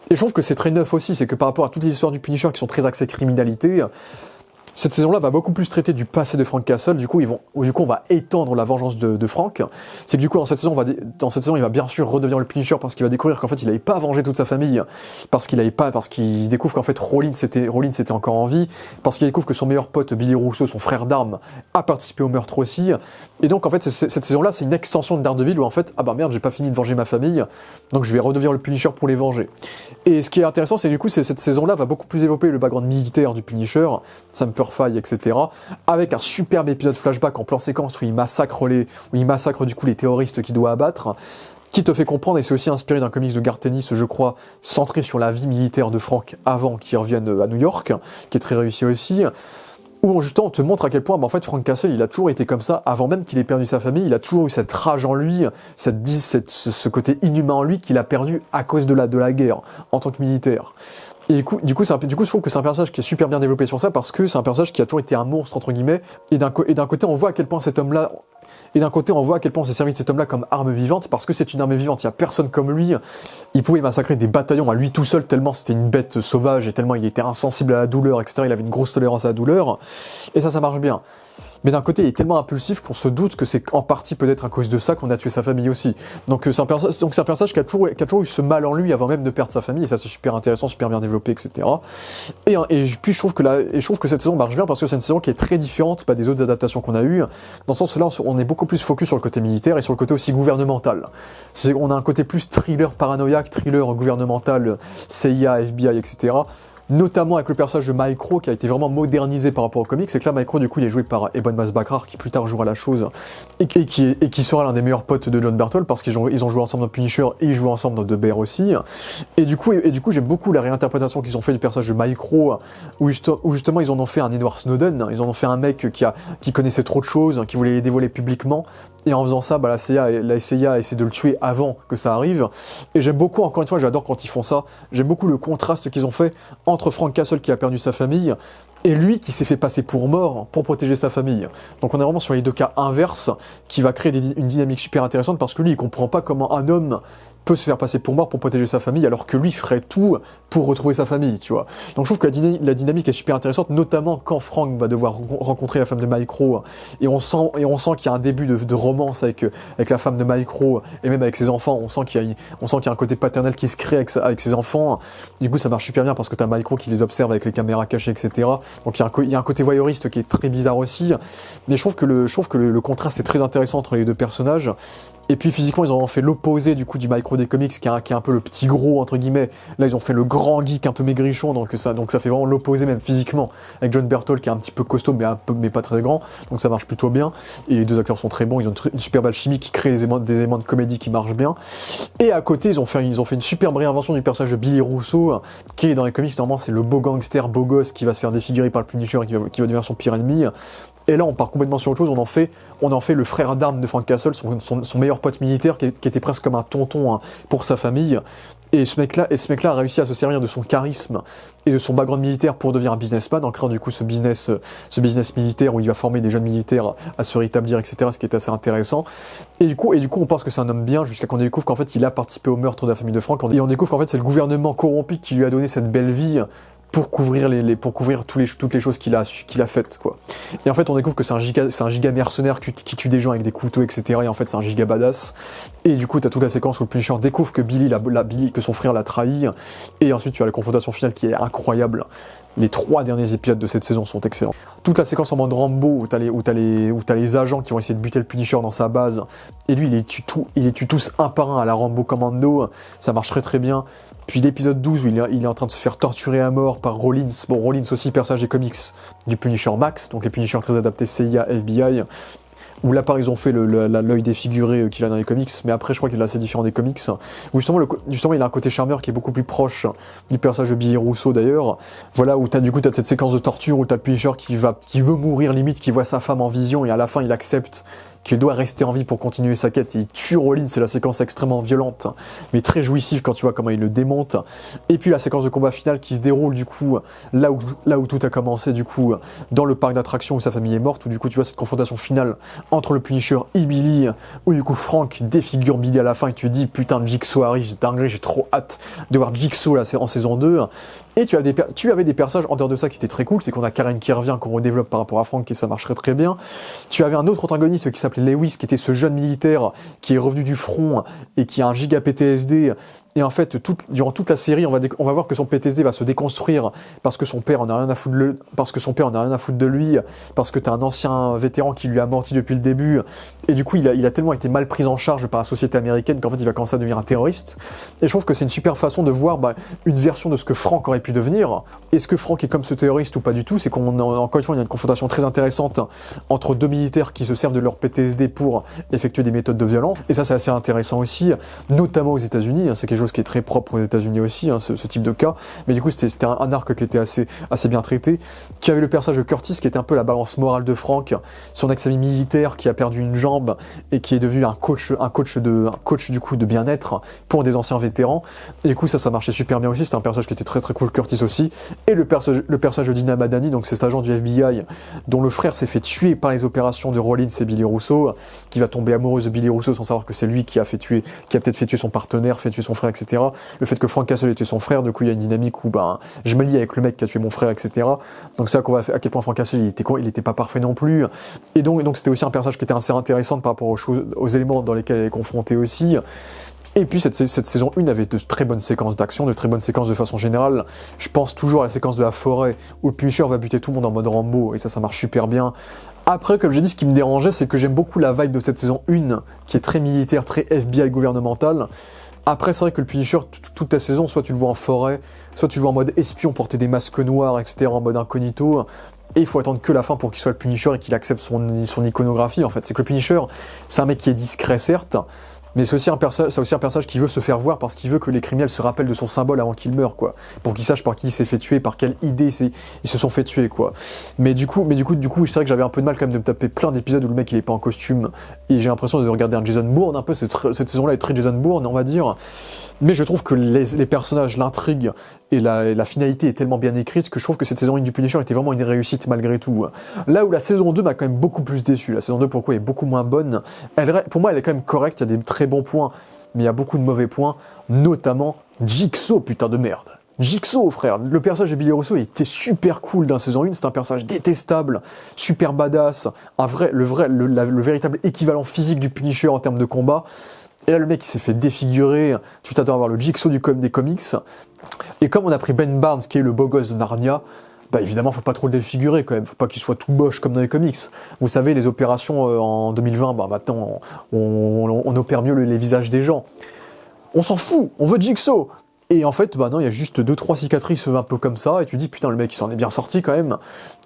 A: Et je trouve que c'est très neuf aussi, c'est que par rapport à toutes les histoires du Punisher qui sont très axées criminalité, cette saison-là va beaucoup plus traiter du passé de Frank Castle, du coup on va étendre la vengeance de Frank. C'est que du coup dans cette saison, il va bien sûr redevenir le Punisher parce qu'il va découvrir qu'en fait il n'avait pas vengé toute sa famille, parce qu'il découvre qu'en fait Rollins était encore en vie, parce qu'il découvre que son meilleur pote Billy Russo, son frère d'armes, a participé au meurtre aussi. Et donc en fait cette saison-là c'est une extension de Daredevil où en fait merde, j'ai pas fini de venger ma famille, donc je vais redevenir le Punisher pour les venger. Et ce qui est intéressant c'est que du coup cette saison-là va beaucoup plus développer le background militaire du Punisher, ça me faille, etc. Avec un superbe épisode flashback en plan séquence où il massacre du coup les terroristes qu'il doit abattre. qui te fait comprendre, et c'est aussi inspiré d'un comics de Garth Ennis, je crois, centré sur la vie militaire de Frank avant qu'il revienne à New York, qui est très réussi aussi, où justement on te montre à quel point en fait Frank Castle il a toujours été comme ça, avant même qu'il ait perdu sa famille, il a toujours eu cette rage en lui, ce côté inhumain en lui qu'il a perdu à cause de la guerre, en tant que militaire. Et du coup, je trouve que c'est un personnage qui est super bien développé sur ça, parce que c'est un personnage qui a toujours été un monstre, entre guillemets, et d'un côté on voit à quel point cet homme-là, et d'un côté on voit à quel point on s'est servi de cet homme-là comme arme vivante, parce que c'est une arme vivante, il n'y a personne comme lui, il pouvait massacrer des bataillons à lui tout seul, tellement c'était une bête sauvage, et tellement il était insensible à la douleur, etc., il avait une grosse tolérance à la douleur, et ça marche bien. Mais d'un côté, il est tellement impulsif qu'on se doute que c'est en partie peut-être à cause de ça qu'on a tué sa famille aussi. Donc c'est un personnage qui a toujours eu ce mal en lui avant même de perdre sa famille, et ça c'est super intéressant, super bien développé, etc. Et puis je trouve que cette saison marche bien parce que c'est une saison qui est très différente des autres adaptations qu'on a eues, dans le sens où là on est beaucoup plus focus sur le côté militaire et sur le côté aussi gouvernemental. On a un côté plus thriller paranoïaque, thriller gouvernemental, CIA, FBI, etc., notamment avec le personnage de Micro qui a été vraiment modernisé par rapport au comics. C'est que là Micro du coup il est joué par Eban Masbakrar qui plus tard jouera la chose et qui sera l'un des meilleurs potes de John Berthold, parce qu'ils ont joué ensemble dans Punisher et ils jouent ensemble dans The Bear aussi, et du coup j'aime beaucoup la réinterprétation qu'ils ont fait du personnage de Micro, où justement ils en ont fait un Edward Snowden, ils en ont fait un mec qui connaissait trop de choses, qui voulait les dévoiler publiquement, et en faisant ça la CIA essaie de le tuer avant que ça arrive. Et j'aime beaucoup, encore une fois j'adore quand ils font ça, j'aime beaucoup le contraste qu'ils ont fait entre Frank Castle qui a perdu sa famille et lui qui s'est fait passer pour mort pour protéger sa famille. Donc on est vraiment sur les deux cas inverses, qui va créer une dynamique super intéressante, parce que lui il comprend pas comment un homme peut se faire passer pour mort pour protéger sa famille, alors que lui ferait tout pour retrouver sa famille, tu vois. Donc je trouve que la dynamique est super intéressante, notamment quand Frank va devoir rencontrer la femme de Micro, et on sent qu'il y a un début de romance avec la femme de Micro, et même avec ses enfants, on sent qu'il y a un côté paternel qui se crée avec ses enfants. Du coup ça marche super bien parce que t'as Micro qui les observe avec les caméras cachées, etc. Donc il y a un côté voyeuriste qui est très bizarre aussi, mais je trouve que le contraste est très intéressant entre les deux personnages. Et puis physiquement, ils ont fait l'opposé du coup du Micro des comics, qui est un peu le petit gros entre guillemets. Là, ils ont fait le grand geek un peu maigrichon, donc ça fait vraiment l'opposé même physiquement, avec John Berthold qui est un petit peu costaud mais pas très grand, donc ça marche plutôt bien. Et les deux acteurs sont très bons, ils ont une superbe alchimie qui crée des éléments de comédie qui marchent bien. Et à côté, ils ont fait une superbe réinvention du personnage de Billy Russo, qui est dans les comics normalement c'est le beau gangster, beau gosse qui va se faire défigurer par le Punisher et qui va devenir son pire ennemi. Et là, on part complètement sur autre chose, on en fait le frère d'armes de Frank Castle, son meilleur pote militaire, qui était presque comme un tonton pour sa famille. Et ce mec-là a réussi à se servir de son charisme et de son background militaire pour devenir un businessman, en créant du coup ce business militaire où il va former des jeunes militaires à se rétablir, etc., ce qui est assez intéressant. Et du coup, on pense que c'est un homme bien, jusqu'à qu'on découvre qu'en fait, il a participé au meurtre de la famille de Frank, et on découvre qu'en fait, c'est le gouvernement corrompu qui lui a donné cette belle vie, pour couvrir toutes les choses qu'il a faites, quoi. Et en fait, on découvre que c'est un giga mercenaire qui tue des gens avec des couteaux, etc. Et en fait, c'est un giga badass. Et du coup, t'as toute la séquence où le Punisher découvre que que son frère l'a trahi. Et ensuite, tu as la confrontation finale qui est incroyable. Les 3 derniers épisodes de cette saison sont excellents. Toute la séquence en mode Rambo où t'as les agents qui vont essayer de buter le Punisher dans sa base, et lui il les tue tous un par un à la Rambo Commando, ça marche très très bien. Puis l'épisode 12 où il est en train de se faire torturer à mort par Rollins. Bon, Rollins aussi, personnage des comics du Punisher Max, donc les Punishers très adaptés CIA, FBI. Où là, par ils ont fait l'œil défiguré qu'il a dans les comics, mais après, je crois qu'il est assez différent des comics. Où justement, il a un côté charmeur qui est beaucoup plus proche du personnage de Billy Russo d'ailleurs. Voilà, où t'as cette séquence de torture où t'as le Punisher qui veut mourir limite, qui voit sa femme en vision, et à la fin, il accepte qu'il doit rester en vie pour continuer sa quête, et il tue Rollins. C'est la séquence extrêmement violente, mais très jouissive quand tu vois comment il le démonte. Et puis la séquence de combat finale qui se déroule du coup là où tout a commencé, du coup dans le parc d'attractions où sa famille est morte, où du coup tu vois cette confrontation finale entre le Punisher et Billy, où du coup Frank défigure Billy à la fin, et tu te dis putain, Jigsaw arrive, c'est dingue, j'ai trop hâte de voir Jigsaw là en saison 2. Et tu avais des personnages en dehors de ça qui étaient très cool, c'est qu'on a Karen qui revient, qu'on redéveloppe par rapport à Frank, et ça marcherait très bien. Tu avais un autre antagoniste qui s'appelait Lewis, qui était ce jeune militaire qui est revenu du front et qui a un giga PTSD, Et en fait, durant toute la série, on va voir que son PTSD va se déconstruire parce que son père en a rien à foutre de lui, parce que t'as un ancien vétéran qui lui a menti depuis le début. Et du coup, il a tellement été mal pris en charge par la société américaine qu'en fait, il va commencer à devenir un terroriste. Et je trouve que c'est une super façon de voir une version de ce que Frank aurait pu devenir. Est-ce que Frank est comme ce terroriste ou pas du tout? C'est encore une fois, il y a une confrontation très intéressante entre deux militaires qui se servent de leur PTSD pour effectuer des méthodes de violence. Et ça, c'est assez intéressant aussi, notamment aux États-Unis. C'est quelque chose qui est très propre aux États-Unis aussi, ce type de cas. Mais du coup, c'était un arc qui était assez bien traité. Tu avais le personnage de Curtis qui était un peu la balance morale de Frank, son ex-ami militaire qui a perdu une jambe et qui est devenu un coach du coup de bien-être pour des anciens vétérans. Et du coup, ça marchait super bien aussi. C'était un personnage qui était très très cool, Curtis aussi. Et le personnage de Dina Madani, donc c'est cet agent du FBI dont le frère s'est fait tuer par les opérations de Rollins et Billy Russo, qui va tomber amoureuse de Billy Russo sans savoir que c'est lui qui a peut-être fait tuer son partenaire, fait tuer son frère, etc. Le fait que Frank Castle ait tué son frère, du coup il y a une dynamique où je me lie avec le mec qui a tué mon frère, etc. Donc c'est là qu'on va à quel point Frank Castle il était pas parfait non plus. Et donc c'était aussi un personnage qui était assez intéressant par rapport aux éléments dans lesquels elle est confrontée aussi. Et puis cette saison 1 avait de très bonnes séquences d'action, de très bonnes séquences de façon générale. Je pense toujours à la séquence de la forêt où le Punisher va buter tout le monde en mode Rambo, et ça marche super bien. Après, comme j'ai dit, ce qui me dérangeait, c'est que j'aime beaucoup la vibe de cette saison 1, qui est très militaire, très FBI gouvernemental. Après, c'est vrai que le Punisher, toute ta saison, soit tu le vois en forêt, soit tu le vois en mode espion, porter des masques noirs, etc., en mode incognito. Et il faut attendre que la fin pour qu'il soit le Punisher et qu'il accepte son iconographie, en fait. C'est que le Punisher, c'est un mec qui est discret, certes, mais c'est aussi un personnage qui veut se faire voir parce qu'il veut que les criminels se rappellent de son symbole avant qu'il meure, quoi. Pour qu'ils sachent par qui il s'est fait tuer, par quelle idée ils se sont fait tuer, quoi. Mais du coup, c'est vrai que j'avais un peu de mal quand même de me taper plein d'épisodes où le mec il est pas en costume. Et j'ai l'impression de regarder un Jason Bourne un peu, cette saison-là est très Jason Bourne, on va dire. Mais je trouve que les personnages, l'intrigue et la finalité est tellement bien écrite que je trouve que cette saison 1 du Punisher était vraiment une réussite malgré tout. Là où la saison 2 m'a quand même beaucoup plus déçu. La saison 2 pourquoi est beaucoup moins bonne. Pour moi elle est quand même correcte, il y a des très bons points, mais il y a beaucoup de mauvais points, notamment Jigsaw, putain de merde. Jigsaw, frère, le personnage de Billy Russo il était super cool dans la saison 1, c'est un personnage détestable, super badass, le véritable équivalent physique du Punisher en termes de combat. Et là, le mec, il s'est fait défigurer. Tu t'attends à voir le Jigsaw des comics. Et comme on a pris Ben Barnes, qui est le beau gosse de Narnia, évidemment, faut pas trop le défigurer quand même. Faut pas qu'il soit tout moche comme dans les comics. Vous savez, les opérations en 2020, maintenant, on opère mieux les visages des gens. On s'en fout, on veut Jigsaw. Et en fait, non, il y a juste 2-3 cicatrices un peu comme ça, et tu dis, putain, le mec, il s'en est bien sorti quand même.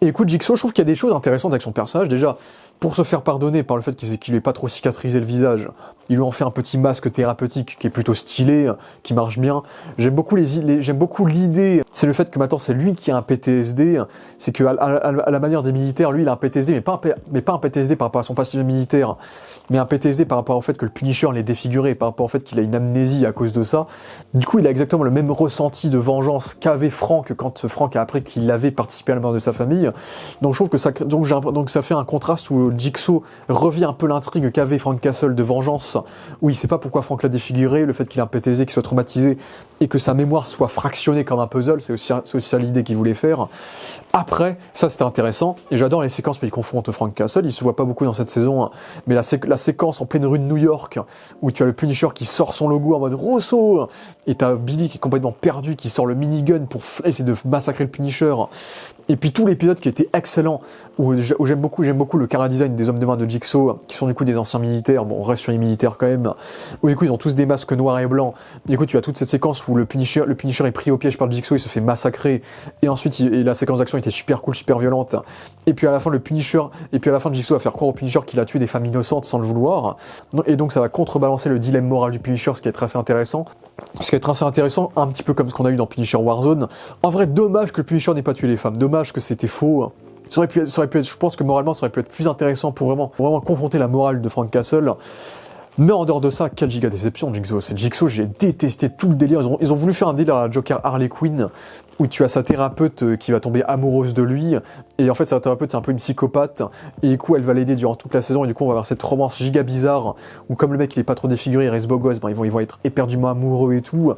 A: Et écoute, Jigsaw, je trouve qu'il y a des choses intéressantes avec son personnage. Déjà, pour se faire pardonner par le fait qu'il ait pas trop cicatrisé le visage, il lui en fait un petit masque thérapeutique qui est plutôt stylé, qui marche bien. J'aime beaucoup l'idée, c'est le fait que maintenant c'est lui qui a un PTSD, c'est que à la manière des militaires, lui il a un PTSD, mais pas un PTSD par rapport à son passif militaire, mais un PTSD par rapport au fait que le Punisher l'ait défiguré, par rapport au fait qu'il a une amnésie à cause de ça. Du coup, il a exactement le même ressenti de vengeance qu'avait Frank quand Frank a appris qu'il avait participé à la mort de sa famille. Donc je trouve que ça fait un contraste où Jigsaw revient un peu l'intrigue qu'avait Frank Castle de vengeance, où il sait pas pourquoi Frank l'a défiguré, le fait qu'il a un PTSD, qu'il soit traumatisé, et que sa mémoire soit fractionnée comme un puzzle, c'est aussi ça l'idée qu'il voulait faire. Après, ça c'était intéressant, et j'adore les séquences où il confronte Frank Castle, il se voit pas beaucoup dans cette saison, mais la séquence en pleine rue de New York, où tu as le Punisher qui sort son logo en mode Rosso, et t'as Billy qui est complètement perdu, qui sort le minigun pour essayer de massacrer le Punisher. Et puis tout l'épisode qui était excellent, où j'aime beaucoup le chara-design des hommes de main de Jigsaw, qui sont du coup des anciens militaires, bon on reste sur les militaires quand même, où du coup ils ont tous des masques noirs et blancs. Du coup tu as toute cette séquence où le Punisher est pris au piège par Jigsaw, il se fait massacrer, et ensuite la séquence d'action était super cool, super violente. Et puis à la fin Jigsaw va faire croire au Punisher qu'il a tué des femmes innocentes sans le vouloir. Et donc ça va contrebalancer le dilemme moral du Punisher, ce qui est très intéressant. Ce qui est assez intéressant, un petit peu comme ce qu'on a eu dans Punisher Warzone. En vrai, dommage que le Punisher n'ait pas tué les femmes, dommage que c'était faux. Ça aurait pu être, je pense que moralement, ça aurait pu être plus intéressant pour vraiment confronter la morale de Frank Castle. Mais en dehors de ça, quelle giga déception, Jigsaw. C'est Jigsaw, j'ai détesté tout le délire. Ils ont voulu faire un deal à la Joker Harley Quinn, où tu as sa thérapeute qui va tomber amoureuse de lui, et en fait sa thérapeute c'est un peu une psychopathe, et du coup elle va l'aider durant toute la saison, et du coup on va avoir cette romance giga bizarre, où comme le mec il est pas trop défiguré, il reste beau gosse, ils vont être éperdument amoureux et tout,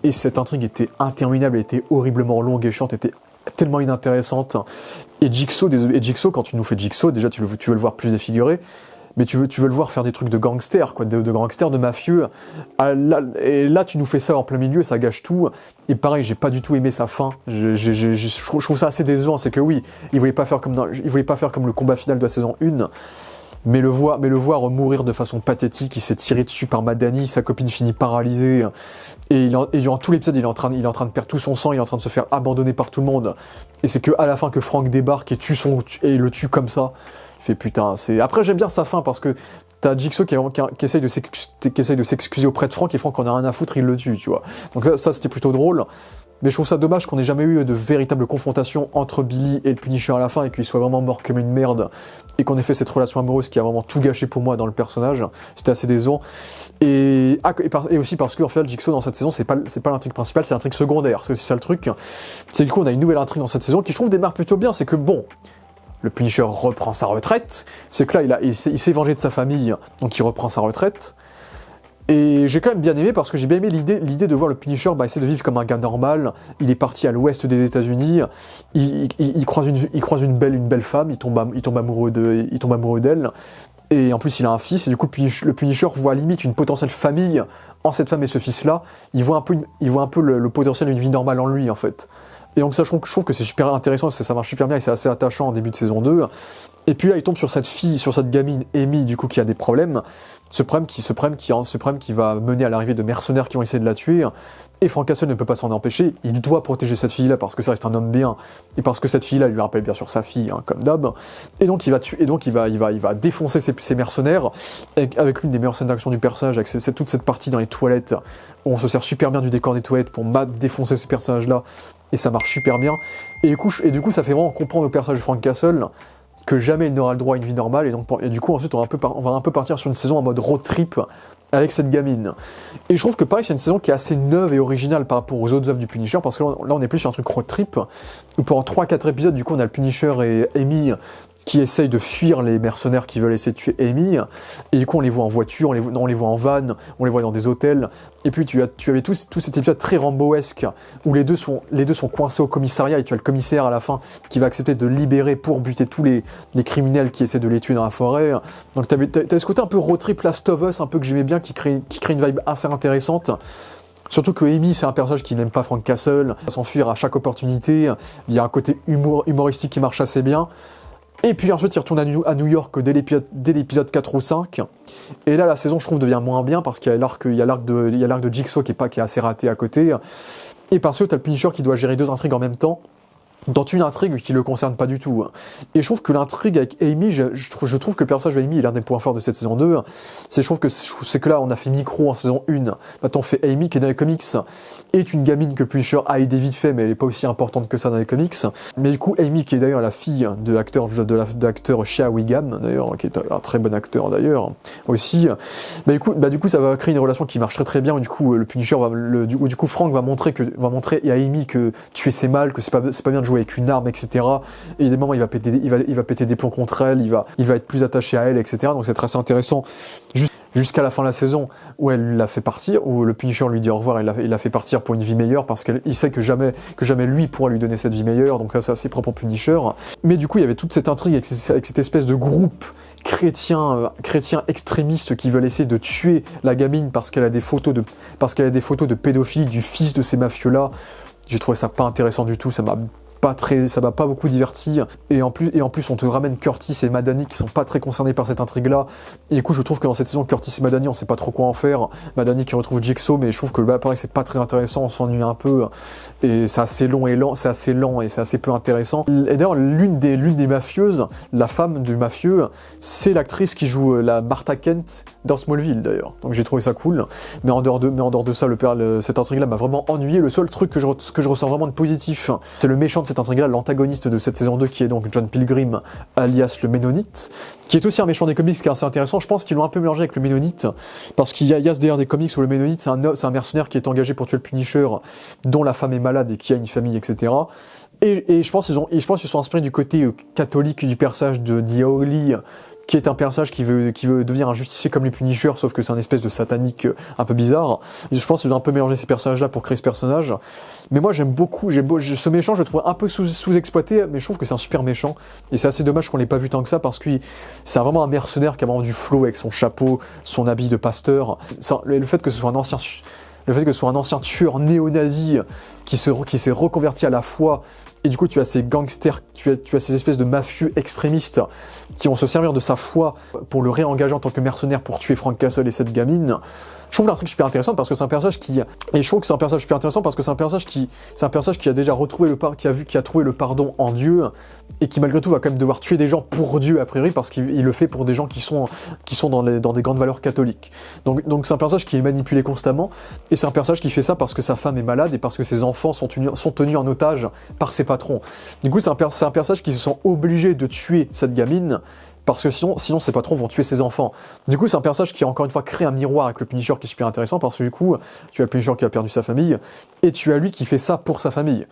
A: et cette intrigue était interminable, elle était horriblement longue et chiante, était tellement inintéressante, et Jigsaw, quand tu nous fais Jigsaw, déjà tu veux le voir plus défiguré, mais tu veux le voir faire des trucs de gangster, quoi, de gangster, de mafieux. Et là, tu nous fais ça en plein milieu, ça gâche tout. Et pareil, j'ai pas du tout aimé sa fin. Je trouve ça assez décevant. C'est que oui, il voulait pas faire comme le combat final de la saison 1. Mais le voir mourir de façon pathétique, il se fait tirer dessus par Madani, sa copine finit paralysée, et durant tout l'épisode, il est en train de perdre tout son sang, il est en train de se faire abandonner par tout le monde. Et c'est que à la fin que Frank débarque et le tue comme ça. Il fait putain, Après j'aime bien sa fin parce que t'as Jigsaw qui essaye de s'excuser auprès de Frank, et Frank en a rien à foutre, il le tue, tu vois. Donc ça c'était plutôt drôle. Mais je trouve ça dommage qu'on n'ait jamais eu de véritable confrontation entre Billy et le Punisher à la fin, et qu'il soit vraiment mort comme une merde, et qu'on ait fait cette relation amoureuse qui a vraiment tout gâché pour moi dans le personnage. C'était assez décevant. Et aussi parce que en fait, Jigsaw dans cette saison, c'est pas l'intrigue principale, c'est l'intrigue secondaire. C'est aussi ça le truc. C'est du coup, on a une nouvelle intrigue dans cette saison qui, je trouve, démarre plutôt bien. C'est que bon, le Punisher reprend sa retraite. C'est que là, il s'est vengé de sa famille, donc il reprend sa retraite. Et j'ai quand même bien aimé parce que j'ai bien aimé l'idée de voir le Punisher essayer de vivre comme un gars normal. Il est parti à l'ouest des États-Unis, il croise une belle femme, il tombe amoureux d'elle. Et en plus, il a un fils, et du coup, le Punisher voit limite une potentielle famille en cette femme et ce fils-là. Il voit un peu le potentiel d'une vie normale en lui, en fait. Et donc ça, je trouve que c'est super intéressant, ça marche super bien, et c'est assez attachant en début de saison 2. Et puis là, il tombe sur cette gamine, Amy, du coup, qui a des problèmes. Ce problème qui va mener à l'arrivée de mercenaires qui vont essayer de la tuer. Et Frank Castle ne peut pas s'en empêcher, il doit protéger cette fille-là parce que ça reste un homme bien, et parce que cette fille-là lui rappelle bien sûr sa fille, comme d'hab. Et donc il va défoncer ces mercenaires, avec l'une des meilleures scènes d'action du personnage, avec toute cette partie dans les toilettes, où on se sert super bien du décor des toilettes pour défoncer ces personnages-là, et ça marche super bien. Et du coup, ça fait vraiment comprendre au personnage de Frank Castle que jamais il n'aura le droit à une vie normale, et du coup ensuite on va un peu partir sur une saison en mode road trip avec cette gamine. Et je trouve que pareil, c'est une saison qui est assez neuve et originale par rapport aux autres œuvres du Punisher, parce que là on est plus sur un truc road trip, où pendant 3-4 épisodes, du coup on a le Punisher et Amy qui essayent de fuir les mercenaires qui veulent essayer de tuer Amy, et du coup on les voit en voiture, on les voit en van, on les voit dans des hôtels, et puis tu avais tout cet épisode très Rambo-esque, où les deux sont coincés au commissariat, et tu as le commissaire à la fin qui va accepter de libérer pour buter tous les criminels qui essaient de les tuer dans la forêt. Donc t'avais ce côté un peu road trip Last of Us, un peu que j'aimais bien, qui crée une vibe assez intéressante. Surtout que Amy, c'est un personnage qui n'aime pas Frank Castle, va s'enfuir à chaque opportunité, il y a un côté humoristique qui marche assez bien. Et puis ensuite il retourne à New York dès l'épisode 4 ou 5. Et là la saison, je trouve, devient moins bien parce qu'il y a l'arc de Jigsaw qui est assez raté à côté. Et parce que t'as le Punisher qui doit gérer deux intrigues en même temps, dans une intrigue qui le concerne pas du tout. Et je trouve que l'intrigue avec Amy, je trouve que le personnage de Amy est l'un des points forts de cette saison 2. C'est que là, on a fait Micro en saison 1, maintenant on fait Amy qui est dans les comics, est une gamine que Punisher a aidé vite fait, mais elle est pas aussi importante que ça dans les comics. Mais du coup, Amy, qui est d'ailleurs la fille de l'acteur Shea Wiggum, d'ailleurs, qui est un très bon acteur d'ailleurs, aussi, du coup, ça va créer une relation qui marche très très bien, où du coup, le Punisher du coup, Frank va montrer à Amy que tuer c'est mal, que c'est pas bien de jouer avec une arme, etc. Et des moments, il va péter des plombs contre elle, il va être plus attaché à elle, etc. Donc c'est très intéressant. Jusqu'à la fin de la saison, où elle l'a fait partir, où le Punisher lui dit au revoir, il l'a fait partir pour une vie meilleure, parce qu'il sait que jamais lui pourra lui donner cette vie meilleure, donc ça c'est assez propre au Punisher. Mais du coup, il y avait toute cette intrigue avec cette espèce de groupe chrétiens extrémistes qui veulent essayer de tuer la gamine parce qu'elle a des photos de pédophilie du fils de ces mafieux-là. J'ai trouvé ça pas intéressant du tout, ça m'a pas beaucoup diverti, et en plus on te ramène Curtis et Madani qui sont pas très concernés par cette intrigue là, et du coup je trouve que dans cette saison Curtis et Madani on sait pas trop quoi en faire. Madani qui retrouve Jigsaw, mais je trouve que pareil c'est pas très intéressant, on s'ennuie un peu, et c'est assez lent et c'est assez peu intéressant. Et d'ailleurs l'une des mafieuses, la femme du mafieux, c'est l'actrice qui joue la Martha Kent dans Smallville d'ailleurs, donc j'ai trouvé ça cool. Mais en dehors de ça, cette intrigue là m'a vraiment ennuyé. Le seul truc que je ressens vraiment de positif, c'est le méchant de cette intrigue-là, l'antagoniste de cette saison 2, qui est donc John Pilgrim, alias le Ménonite, qui est aussi un méchant des comics qui est assez intéressant. Je pense qu'ils l'ont un peu mélangé avec le Ménonite, parce qu'il y a ce délire des comics où le Ménonite, c'est un mercenaire qui est engagé pour tuer le Punisher, dont la femme est malade et qui a une famille, etc. Et je pense qu'ils sont inspirés du côté catholique du personnage de Diaoli, qui est un personnage qui veut devenir un justicier comme les Punisher, sauf que c'est un espèce de satanique un peu bizarre. Et je pense qu'ils ont un peu mélangé ces personnages-là pour créer ce personnage. Mais moi j'aime beaucoup, ce méchant je le trouve un peu sous-exploité, mais je trouve que c'est un super méchant. Et c'est assez dommage qu'on l'ait pas vu tant que ça, parce que c'est vraiment un mercenaire qui a vraiment du flow avec son chapeau, son habit de pasteur. Le fait que ce soit un ancien tueur néo-nazi qui s'est reconverti à la foi, et du coup tu as ces gangsters, tu as ces espèces de mafieux extrémistes qui vont se servir de sa foi pour le réengager en tant que mercenaire pour tuer Frank Castle et cette gamine. Je trouve l'intrigue super intéressante parce que c'est un personnage qui a déjà retrouvé qui a trouvé le pardon en Dieu, et qui malgré tout va quand même devoir tuer des gens pour Dieu a priori, parce qu'il le fait pour des gens qui sont dans des grandes valeurs catholiques. Donc c'est un personnage qui est manipulé constamment, et c'est un personnage qui fait ça parce que sa femme est malade et parce que ses enfants sont tenus en otage par ses patrons. Du coup c'est un personnage qui se sent obligé de tuer cette gamine, parce que sinon ses patrons vont tuer ses enfants. Du coup c'est un personnage qui a encore une fois créé un miroir avec le Punisher qui est super intéressant, parce que du coup tu as le Punisher qui a perdu sa famille, et tu as lui qui fait ça pour sa famille.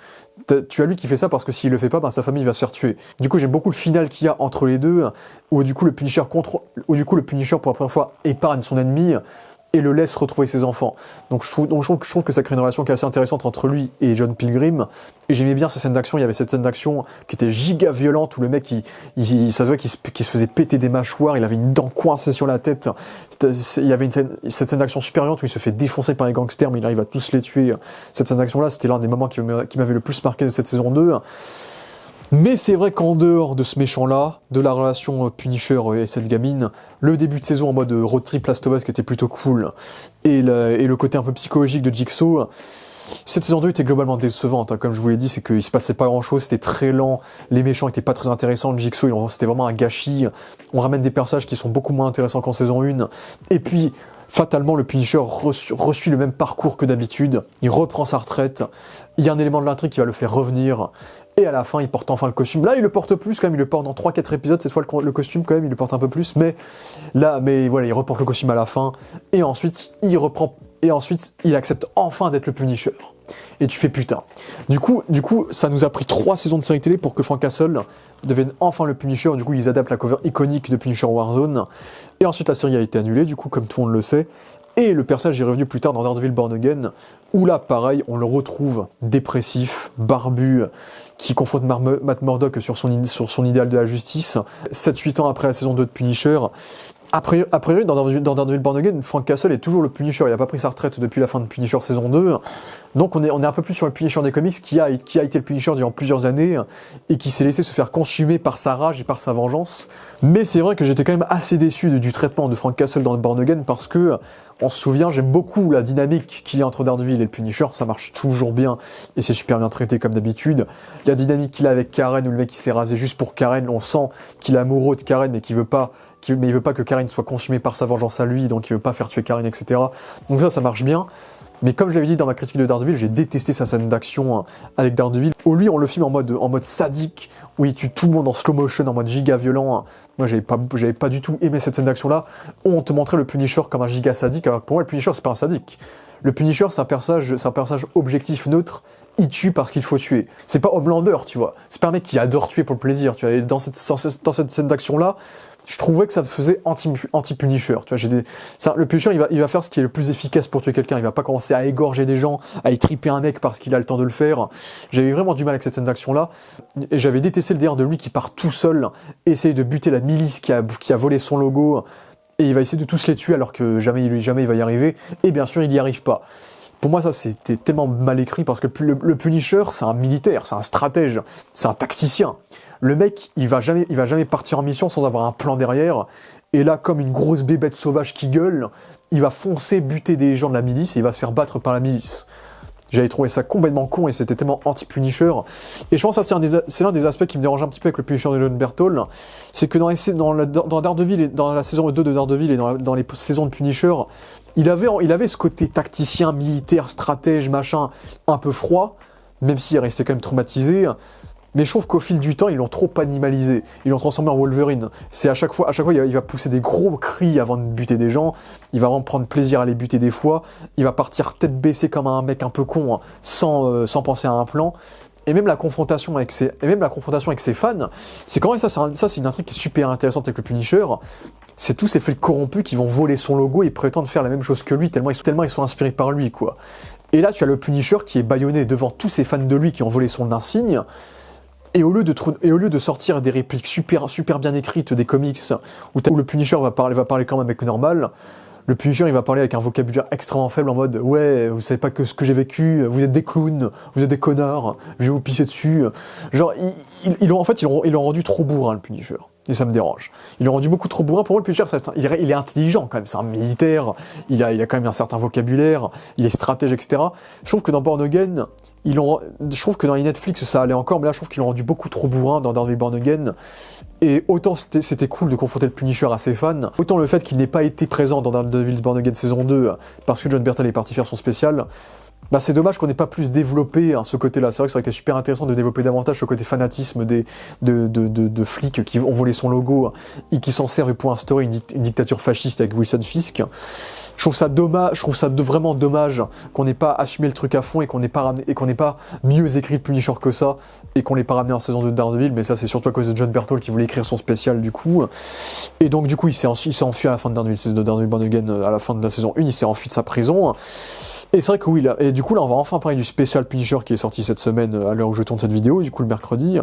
A: Tu as lui qui fait ça parce que s'il le fait pas, sa famille va se faire tuer. Du coup j'aime beaucoup le final qu'il y a entre les deux, où du coup le Punisher pour la première fois épargne son ennemi et le laisse retrouver ses enfants. Donc je trouve que ça crée une relation qui est assez intéressante entre lui et John Pilgrim. Et j'aimais bien ces scènes d'action. Il y avait cette scène d'action qui était giga violente, où le mec, ça se voit qu'il se faisait péter des mâchoires, il avait une dent coincée sur la tête. Il y avait cette scène d'action super violente où il se fait défoncer par les gangsters, mais il arrive à tous les tuer. Cette scène d'action-là, c'était l'un des moments qui m'avait le plus marqué de cette saison 2. Mais c'est vrai qu'en dehors de ce méchant-là, de la relation Punisher et cette gamine, le début de saison en mode road trip Last of Us qui était plutôt cool, et le côté un peu psychologique de Jigsaw, cette saison 2 était globalement décevante, hein. Comme je vous l'ai dit, c'est qu'il se passait pas grand-chose, c'était très lent, les méchants étaient pas très intéressants, Jigsaw c'était vraiment un gâchis, on ramène des personnages qui sont beaucoup moins intéressants qu'en saison 1, et puis fatalement le Punisher reçut le même parcours que d'habitude, il reprend sa retraite, il y a un élément de l'intrigue qui va le faire revenir, et à la fin il porte enfin le costume. Là il le porte plus quand même, il le porte dans 3-4 épisodes, cette fois le costume quand même il le porte un peu plus, mais voilà, il reporte le costume à la fin, et ensuite il accepte enfin d'être le Punisher. Et tu fais putain. Du coup, ça nous a pris 3 saisons de série télé pour que Frank Castle devienne enfin le Punisher. Du coup, ils adaptent la cover iconique de Punisher Warzone. Et ensuite, la série a été annulée, du coup, comme tout le monde le sait. Et le personnage est revenu plus tard dans Daredevil Born Again, où là, pareil, on le retrouve dépressif, barbu, qui confronte Matt Murdock sur son idéal de la justice. 7-8 ans après la saison 2 de Punisher. A priori, dans Daredevil Born Again, Frank Castle est toujours le Punisher, il n'a pas pris sa retraite depuis la fin de Punisher saison 2, donc on est un peu plus sur le Punisher des comics qui a été le Punisher durant plusieurs années, et qui s'est laissé se faire consumer par sa rage et par sa vengeance. Mais c'est vrai que j'étais quand même assez déçu du traitement de Frank Castle dans Born Again, parce que, on se souvient, j'aime beaucoup la dynamique qu'il y a entre Daredevil et le Punisher, ça marche toujours bien, et c'est super bien traité comme d'habitude. La dynamique qu'il a avec Karen, où le mec il s'est rasé juste pour Karen, on sent qu'il est amoureux de Karen, mais il veut pas que Karen soit consumée par sa vengeance à lui, donc il veut pas faire tuer Karen, etc. Donc ça marche bien. Mais comme je l'avais dit dans ma critique de Daredevil, j'ai détesté sa scène d'action avec Daredevil, où lui on le filme en mode sadique, où il tue tout le monde en slow motion, en mode giga violent. Moi j'avais pas du tout aimé cette scène d'action là, où on te montrait le Punisher comme un giga sadique, alors que pour moi le Punisher c'est pas un sadique. Le Punisher c'est un personnage objectif neutre, il tue parce qu'il faut tuer. C'est pas Homelander, tu vois. C'est pas un mec qui adore tuer pour le plaisir, tu vois. Et dans cette scène d'action là, je trouvais que ça faisait anti-Punisher. Tu vois, le Punisher, il va faire ce qui est le plus efficace pour tuer quelqu'un. Il va pas commencer à égorger des gens, à étriper un mec parce qu'il a le temps de le faire. J'avais vraiment du mal avec cette scène d'action-là. Et j'avais détesté le délire de lui qui part tout seul, essayer de buter la milice qui a volé son logo, et il va essayer de tous les tuer alors que jamais il va y arriver. Et bien sûr, il y arrive pas. Pour moi, ça, c'était tellement mal écrit, parce que le Punisher, c'est un militaire, c'est un stratège, c'est un tacticien. Le mec, il va jamais partir en mission sans avoir un plan derrière. Et là, comme une grosse bébête sauvage qui gueule, il va foncer buter des gens de la milice et il va se faire battre par la milice. J'avais trouvé ça complètement con et c'était tellement anti-Punisher. Et je pense que c'est l'un des aspects qui me dérange un petit peu avec le Punisher de John Berthold. C'est que dans Daredevil, et dans la saison 2 de Daredevil et dans les saisons de Punisher, il avait ce côté tacticien, militaire, stratège, machin, un peu froid, même s'il restait quand même traumatisé. Mais je trouve qu'au fil du temps, ils l'ont trop animalisé. Ils l'ont transformé en Wolverine. C'est à chaque fois, il va pousser des gros cris avant de buter des gens. Il va vraiment prendre plaisir à les buter des fois. Il va partir tête baissée comme un mec un peu con, hein, sans penser à un plan. et même la confrontation avec ses fans, c'est quand même ça c'est une intrigue qui est super intéressante avec le Punisher. C'est tous ces flics corrompus qui vont voler son logo et prétendent faire la même chose que lui, tellement ils sont inspirés par lui, quoi. Et là, tu as le Punisher qui est bâillonné devant tous ces fans de lui qui ont volé son insigne, et au lieu de sortir des répliques super bien écrites des comics, où le Punisher va parler comme un mec normal, le Punisher, il va parler avec un vocabulaire extrêmement faible en mode « Ouais, vous savez pas que ce que j'ai vécu, vous êtes des clowns, vous êtes des connards, je vais vous pisser dessus. » Genre, ils l'ont rendu trop bourrin, le Punisher. Et ça me dérange. Ils l'ont rendu beaucoup trop bourrin. Pour moi, le Punisher, il est intelligent quand même. C'est un militaire, il a quand même un certain vocabulaire, il est stratège, etc. Je trouve que dans Born Again, je trouve que dans les Netflix, ça allait encore, mais là, je trouve qu'ils l'ont rendu beaucoup trop bourrin dans Daredevil Born Again. Et autant c'était cool de confronter le Punisher à ses fans, autant le fait qu'il n'ait pas été présent dans Daredevil Born Again saison 2, parce que John Bernthal est parti faire son spécial, bah c'est dommage qu'on n'ait pas plus développé ce côté-là. C'est vrai que ça aurait été super intéressant de développer davantage ce côté fanatisme de flics qui ont volé son logo et qui s'en servent pour instaurer une dictature fasciste avec Wilson Fisk. Je trouve ça vraiment dommage qu'on n'ait pas assumé le truc à fond et qu'on n'ait pas mieux écrit le Punisher que ça et qu'on l'ait pas ramené en saison 2 de Daredevil, mais ça c'est surtout à cause de John Bernthal qui voulait écrire son spécial du coup. Et donc du coup il s'est enfui à la fin de Daredevil Born Again, à la fin de la saison 1, il s'est enfui de sa prison. Et c'est vrai que oui, là, et du coup là on va enfin parler du spécial Punisher qui est sorti cette semaine à l'heure où je tourne cette vidéo, du coup le mercredi.